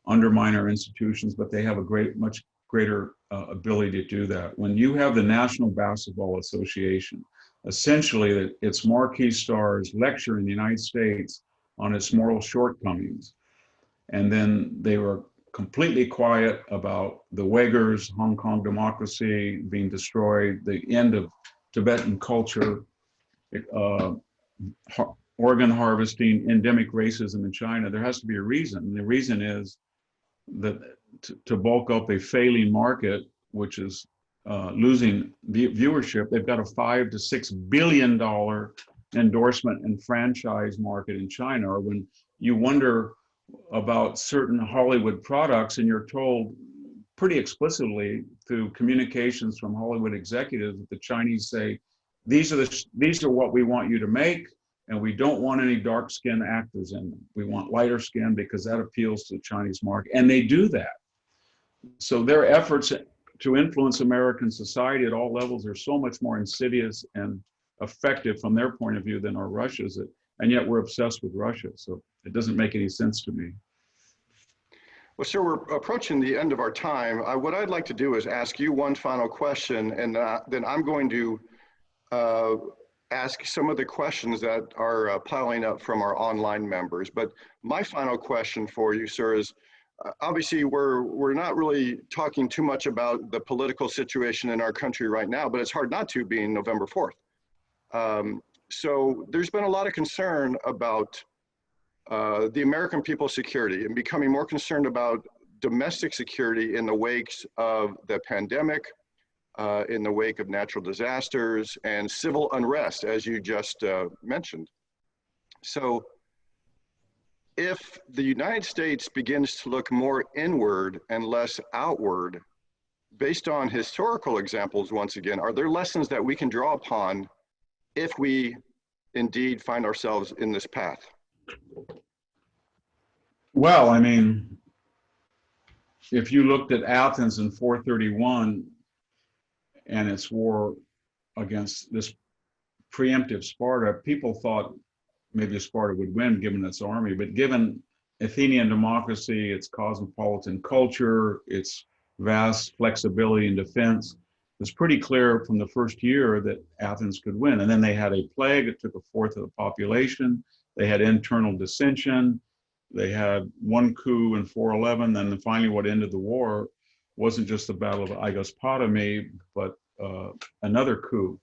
undermine our institutions, but they have a much greater ability to do that. When you have the National Basketball Association, essentially its marquee stars lecture in the United States on its moral shortcomings, and then they were completely quiet about the Uyghurs, Hong Kong democracy being destroyed, the end of Tibetan culture, organ harvesting, endemic racism in China. There has to be a reason. And the reason is that to bulk up a failing market, which is losing viewership, they've got a $5 to $6 billion endorsement and franchise market in China. Or when you wonder about certain Hollywood products and you're told pretty explicitly through communications from Hollywood executives that the Chinese say, these are what we want you to make, and we don't want any dark-skinned actors in them. We want lighter skin because that appeals to the Chinese market, and they do that. So their efforts to influence American society at all levels are so much more insidious and effective from their point of view than are Russia's, and yet we're obsessed with Russia. So it doesn't make any sense to me. Well, sir, we're approaching the end of our time. What I'd like to do is ask you one final question, and then I'm going to ask some of the questions that are piling up from our online members. But my final question for you, sir, is obviously we're not really talking too much about the political situation in our country right now, but it's hard not to, being November 4th. So there's been a lot of concern about the American people's security and becoming more concerned about domestic security in the wakes of the pandemic, in the wake of natural disasters and civil unrest, as you just mentioned. So if the United States begins to look more inward and less outward, based on historical examples, once again, are there lessons that we can draw upon if we indeed find ourselves in this path? Well, I mean, if you looked at Athens in 431 and its war against this preemptive Sparta, people thought maybe Sparta would win given its army, but given Athenian democracy, its cosmopolitan culture, its vast flexibility in defense, it was pretty clear from the first year that Athens could win. And then they had a plague, it took a fourth of the population, they had internal dissension, they had one coup in 411, and then finally what ended the war wasn't just the Battle of Aegospotami, but another coup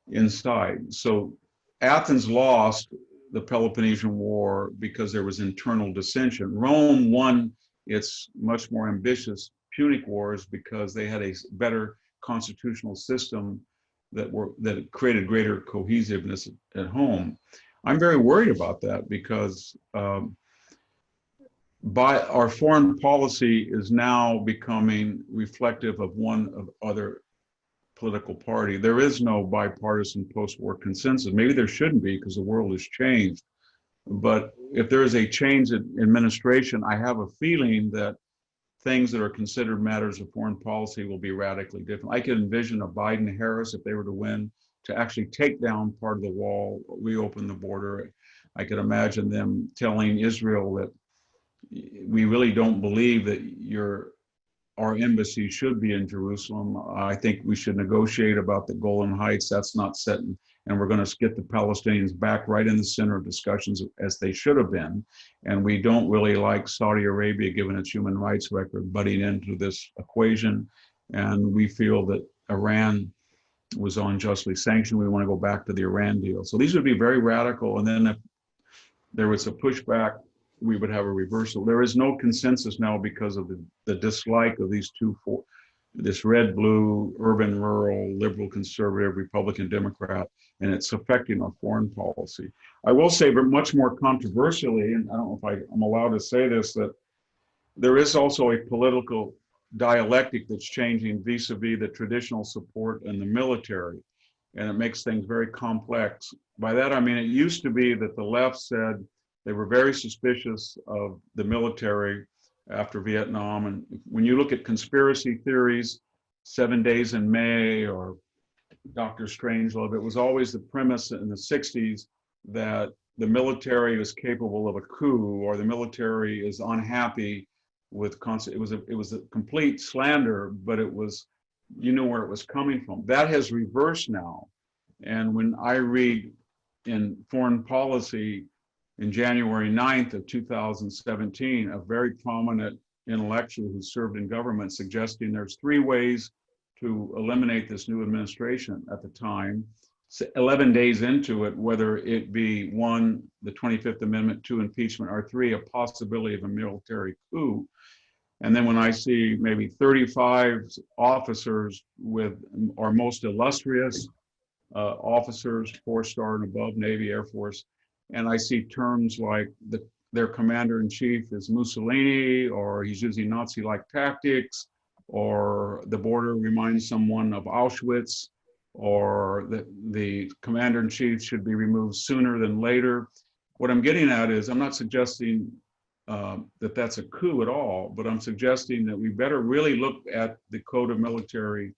inside. So Athens lost the Peloponnesian War because there was internal dissension. Rome won its much more ambitious Punic Wars because they had a better constitutional system that created greater cohesiveness at home. I'm very worried about that because our foreign policy is now becoming reflective of one of other political party. There is no bipartisan post-war consensus. Maybe there shouldn't be because the world has changed. But if there is a change in administration, I have a feeling that things that are considered matters of foreign policy will be radically different. I could envision a Biden-Harris, if they were to win, to actually take down part of the wall, reopen the border. I could imagine them telling Israel that we really don't believe that your our embassy should be in Jerusalem. I think we should negotiate about the Golan Heights. That's not set in, and we're going to get the Palestinians back right in the center of discussions as they should have been. And we don't really like Saudi Arabia, given its human rights record, butting into this equation. And we feel that Iran was unjustly sanctioned. We want to go back to the Iran deal. So these would be very radical. And then if there was a pushback, we would have a reversal. There is no consensus now because of the dislike of these this red, blue, urban, rural, liberal, conservative, Republican, Democrat, and it's affecting our foreign policy. I will say, but much more controversially, and I don't know if I'm allowed to say this, that there is also a political dialectic that's changing vis-a-vis the traditional support in the military, and it makes things very complex. By that, I mean, it used to be that the left said they were very suspicious of the military after Vietnam. And when you look at conspiracy theories, 7 Days in May or Dr. Strangelove, it was always the premise in the 60s that the military was capable of a coup, or the military is unhappy with it was a complete slander, but it was, you knew where it was coming from. That has reversed now. And when I read in Foreign Policy in January 9th of 2017, a very prominent intellectual who served in government suggesting there's 3 ways to eliminate this new administration at the time. 11 days into it, whether it be 1, the 25th Amendment, 2, impeachment, or 3, a possibility of a military coup. And then when I see maybe 35 officers with our most illustrious officers, 4-star and above, Navy, Air Force, and I see terms like their commander-in-chief is Mussolini, or he's using Nazi-like tactics, or the border reminds someone of Auschwitz, or the commander-in-chief should be removed sooner than later. What I'm getting at is, I'm not suggesting that that's a coup at all, but I'm suggesting that we better really look at the Code of Military,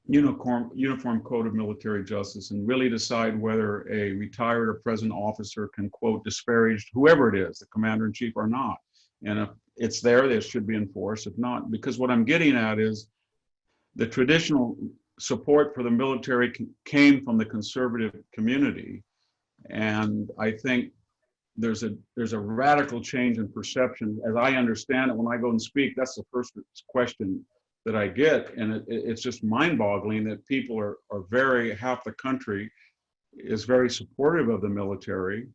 Uniform Code of Military Justice, and really decide whether a retired or present officer can, quote, disparage whoever it is, the commander-in-chief or not. And if it's there, it should be enforced. If not, because what I'm getting at is the traditional support for the military came from the conservative community. And I think there's a radical change in perception. As I understand it, when I go and speak, that's the first question that I get. And it's just mind-boggling that people are half the country is very supportive of the military.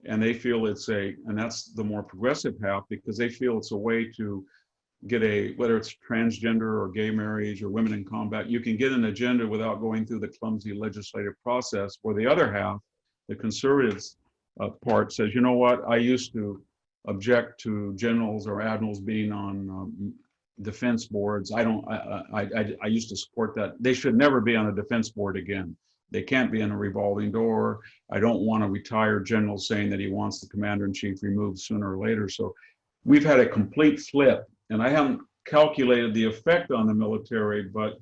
And they feel and that's the more progressive half, because they feel it's a way to get whether it's transgender or gay marriage or women in combat, you can get an agenda without going through the clumsy legislative process. Or the other half, the conservatives part, says, you know what, I used to object to generals or admirals being on defense boards. I used to support that. They should never be on a defense board again. They can't be in a revolving door. I don't want a retired general saying that he wants the commander-in-chief removed sooner or later. So we've had a complete flip, and I haven't calculated the effect on the military, but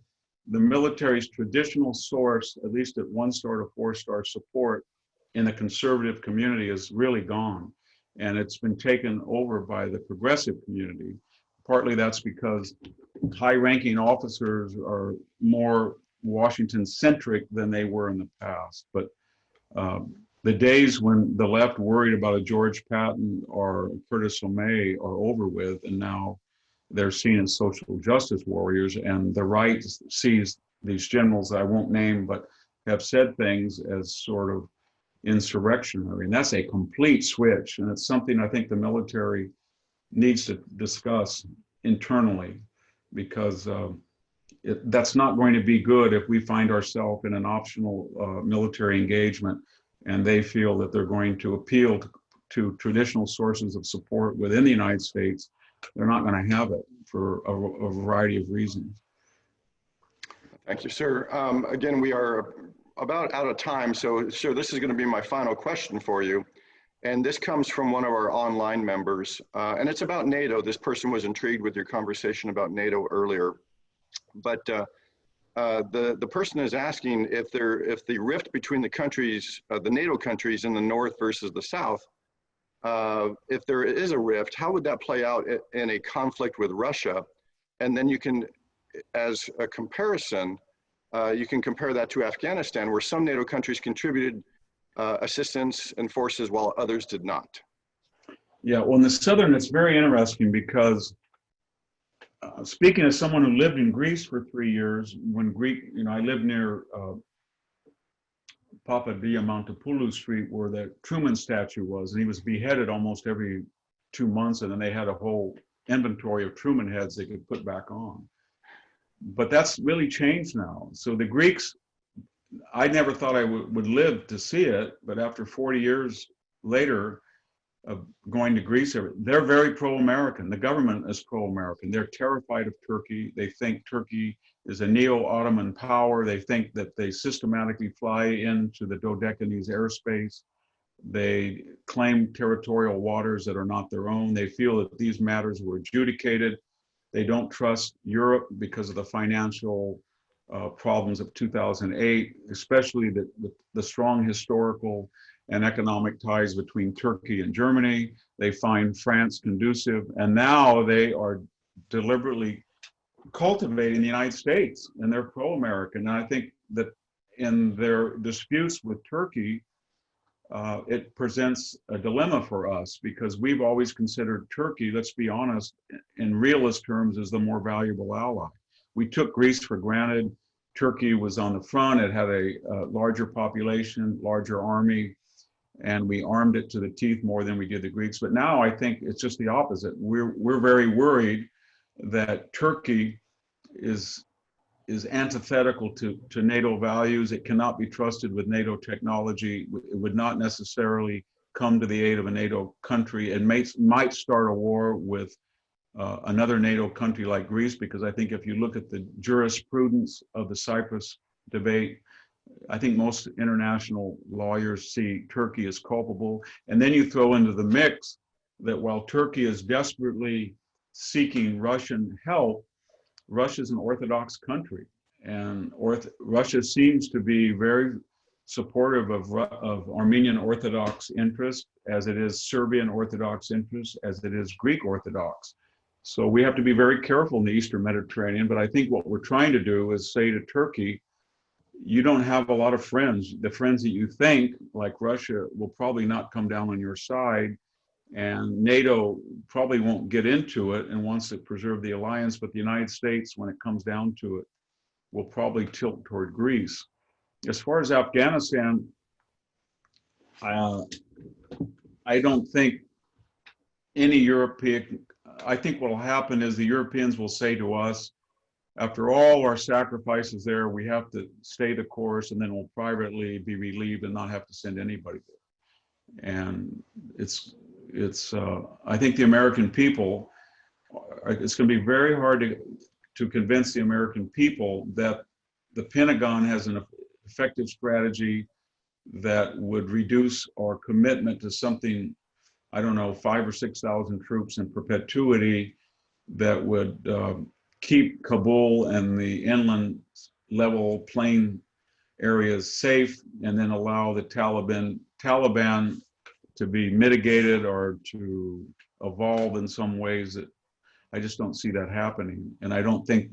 the military's traditional source, at least at 1-star to 4-star support in the conservative community, is really gone. And it's been taken over by the progressive community. Partly that's because high-ranking officers are more Washington-centric than they were in the past. But the days when the left worried about a George Patton or Curtis LeMay are over with, and now they're seen as social justice warriors, and the right sees these generals that I won't name, but have said things as sort of insurrectionary. And that's a complete switch. And it's something I think the military needs to discuss internally, because that's not going to be good if we find ourselves in an optional military engagement and they feel that they're going to appeal to traditional sources of support within the United States. They're not going to have it for a variety of reasons. Thank you, sir. Again, we are about out of time, so sir, this is going to be my final question for you. And this comes from one of our online members, and it's about NATO. This person was intrigued with your conversation about NATO earlier. But the person is asking if the rift between the countries, the NATO countries in the North versus the South, if there is a rift, how would that play out in a conflict with Russia? And then you can, as a comparison, you can compare that to Afghanistan, where some NATO countries contributed assistance and forces while others did not. Yeah, well, in the southern, it's very interesting because speaking as someone who lived in Greece for 3 years, when Greek, I lived near Papadiamantopoulou Street where the Truman statue was, and he was beheaded almost every 2 months, and then they had a whole inventory of Truman heads they could put back on. But that's really changed now. So the Greeks, I never thought I would live to see it, but after 40 years later of going to Greece, they're very pro-American. The government is pro-American. They're terrified of Turkey. They think Turkey is a neo-Ottoman power. They think that they systematically fly into the Dodecanese airspace. They claim territorial waters that are not their own. They feel that these matters were adjudicated. They don't trust Europe because of the financial problems of 2008, especially the strong historical and economic ties between Turkey and Germany. They find France conducive, and now they are deliberately cultivating the United States, and they're pro-American. And I think that in their disputes with Turkey, it presents a dilemma for us because we've always considered Turkey, let's be honest, in realist terms, as the more valuable ally. We took Greece for granted. Turkey was on the front. It had a larger population, larger army, and we armed it to the teeth more than we did the Greeks. But now I think it's just the opposite. We're very worried that Turkey is antithetical to NATO values. It cannot be trusted with NATO technology. It would not necessarily come to the aid of a NATO country. It might start a war with another NATO country like Greece, because I think if you look at the jurisprudence of the Cyprus debate, I think most international lawyers see Turkey as culpable. And then you throw into the mix that while Turkey is desperately seeking Russian help, Russia's an Orthodox country. And Russia seems to be very supportive of Armenian Orthodox interests, as it is Serbian Orthodox interests, as it is Greek Orthodox. So we have to be very careful in the Eastern Mediterranean. But I think what we're trying to do is say to Turkey, you don't have a lot of friends. The friends that you think, like Russia, will probably not come down on your side. And NATO probably won't get into it and wants to preserve the alliance. But the United States, when it comes down to it, will probably tilt toward Greece. As far as Afghanistan, I don't think any European, I think what will happen is the Europeans will say to us, after all our sacrifices there, we have to stay the course, and then we'll privately be relieved and not have to send anybody there. And I think the American people, it's going to be very hard to convince the American people that the Pentagon has an effective strategy that would reduce our commitment to something, I don't know, 5,000 or 6,000 troops in perpetuity that would keep Kabul and the inland level plain areas safe, and then allow the Taliban to be mitigated or to evolve in some ways. That I just don't see that happening. And I don't think,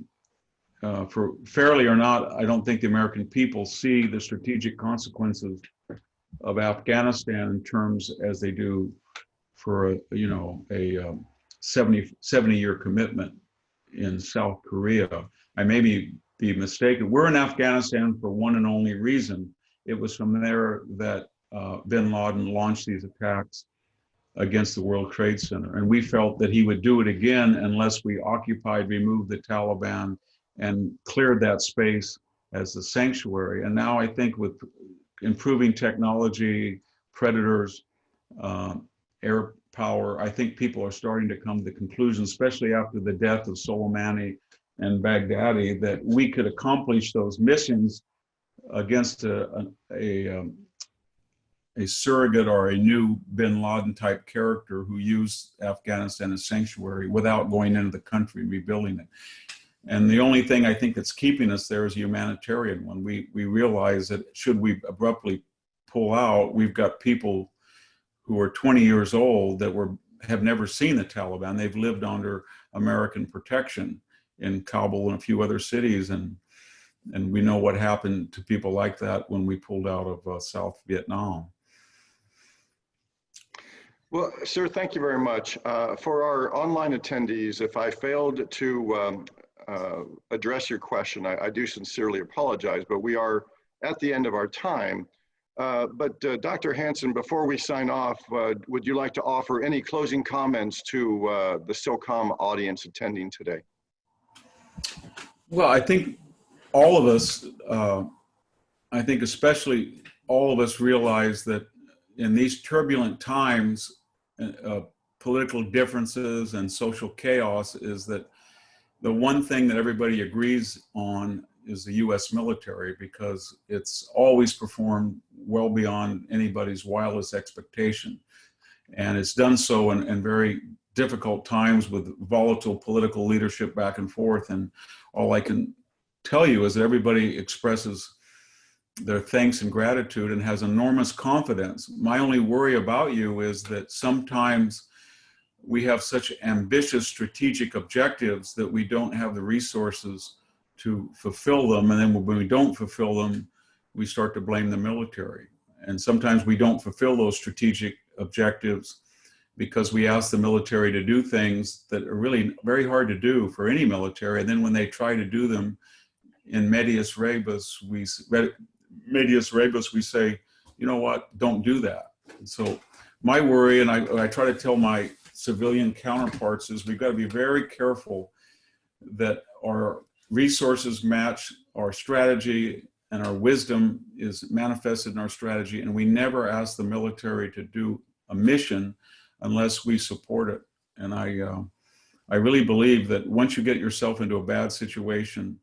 for fairly or not, I don't think the American people see the strategic consequences of Afghanistan in terms as they do for a 70-year commitment in South Korea. I may be mistaken. We're in Afghanistan for one and only reason. It was from there that bin Laden launched these attacks against the World Trade Center. And we felt that he would do it again unless we removed the Taliban, and cleared that space as the sanctuary. And now I think with improving technology, predators, air power, I think people are starting to come to the conclusion, especially after the death of Soleimani and Baghdadi, that we could accomplish those missions against a surrogate or a new bin Laden type character who used Afghanistan as sanctuary without going into the country and rebuilding it. And the only thing I think that's keeping us there is a humanitarian one. We realize that should we abruptly pull out, we've got people who are 20 years old that have never seen the Taliban. They've lived under American protection. in Kabul and a few other cities, and we know what happened to people like that when we pulled out of South Vietnam. Well, sir, thank you very much. For our online attendees, if I failed to address your question, I do sincerely apologize, but we are at the end of our time. But Dr. Hanson, before we sign off, would you like to offer any closing comments to the SOCOM audience attending today? Well, I think all of us, I think especially all of us realize that in these turbulent times, political differences and social chaos, is that the one thing that everybody agrees on is the US military, because it's always performed well beyond anybody's wildest expectation. And it's done so in very difficult times with volatile political leadership back and forth. And all I can tell you is that everybody expresses their thanks and gratitude and has enormous confidence. My only worry about you is that sometimes we have such ambitious strategic objectives that we don't have the resources to fulfill them. And then when we don't fulfill them, we start to blame the military. And sometimes we don't fulfill those strategic objectives because we ask the military to do things that are really very hard to do for any military. And then when they try to do them in medias rebus, we say, you know what, don't do that. And so my worry, and I try to tell my civilian counterparts, is we've got to be very careful that our resources match our strategy and our wisdom is manifested in our strategy. And we never ask the military to do a mission unless we support it. And I really believe that once you get yourself into a bad situation,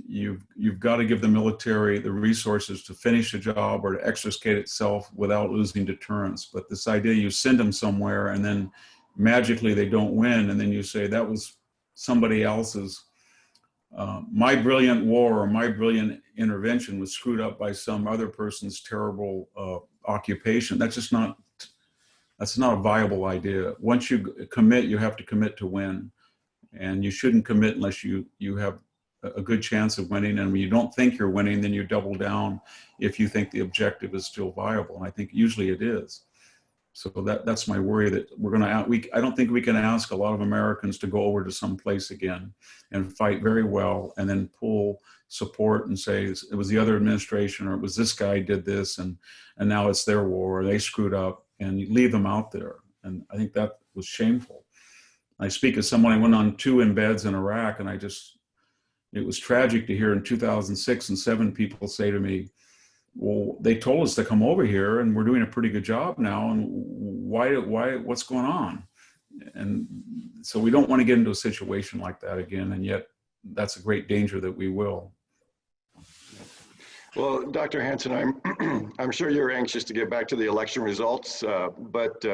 you've got to give the military the resources to finish the job or to extricate itself without losing deterrence. But this idea you send them somewhere and then magically they don't win, and then you say that was somebody else's. My brilliant war or my brilliant intervention was screwed up by some other person's terrible occupation. That's not a viable idea. Once you commit, you have to commit to win, and you shouldn't commit unless you have a good chance of winning. And when you don't think you're winning, then you double down if you think the objective is still viable. And I think usually it is. So that's my worry, that I don't think we can ask a lot of Americans to go over to some place again and fight very well and then pull support and say it was the other administration or it was this guy did this and now it's their war or they screwed up, and you leave them out there. And I think that was shameful. I speak as someone, I went on 2 embeds in Iraq, and it was tragic to hear in 2006 and 2007 people say to me, well, they told us to come over here and we're doing a pretty good job now, and why, what's going on? And so we don't want to get into a situation like that again, and yet that's a great danger that we will. Well, Dr. Hanson, I'm sure you're anxious to get back to the election results, but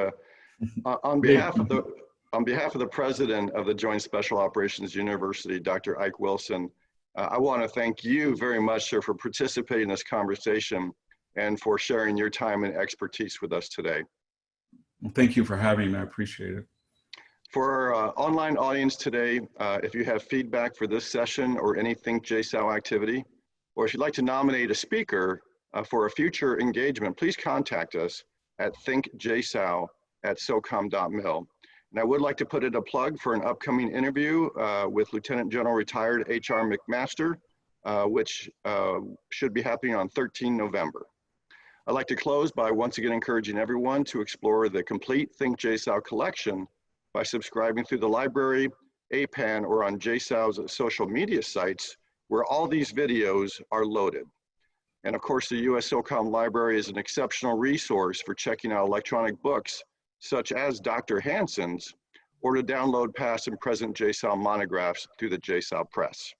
on behalf of the president of the Joint Special Operations University, Dr. Ike Wilson, I want to thank you very much, sir, for participating in this conversation and for sharing your time and expertise with us today. Well, thank you for having me. I appreciate it. For our online audience today, if you have feedback for this session or any Think JSOU activity, or if you'd like to nominate a speaker for a future engagement, please contact us at thinkjsou@socom.mil. And I would like to put in a plug for an upcoming interview with Lieutenant General Retired H.R. McMaster, which should be happening on 13 November. I'd like to close by once again encouraging everyone to explore the complete Think JSOU collection by subscribing through the library, APAN, or on JSOU's social media sites, where all these videos are loaded. And of course, the US SOCOM Library is an exceptional resource for checking out electronic books, such as Dr. Hanson's, or to download past and present JSOU monographs through the JSOU Press.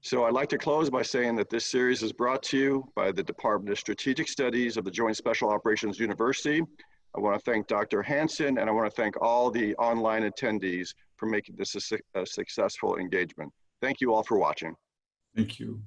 So I'd like to close by saying that this series is brought to you by the Department of Strategic Studies of the Joint Special Operations University. I want to thank Dr. Hanson, and I want to thank all the online attendees for making this a successful engagement. Thank you all for watching. Thank you.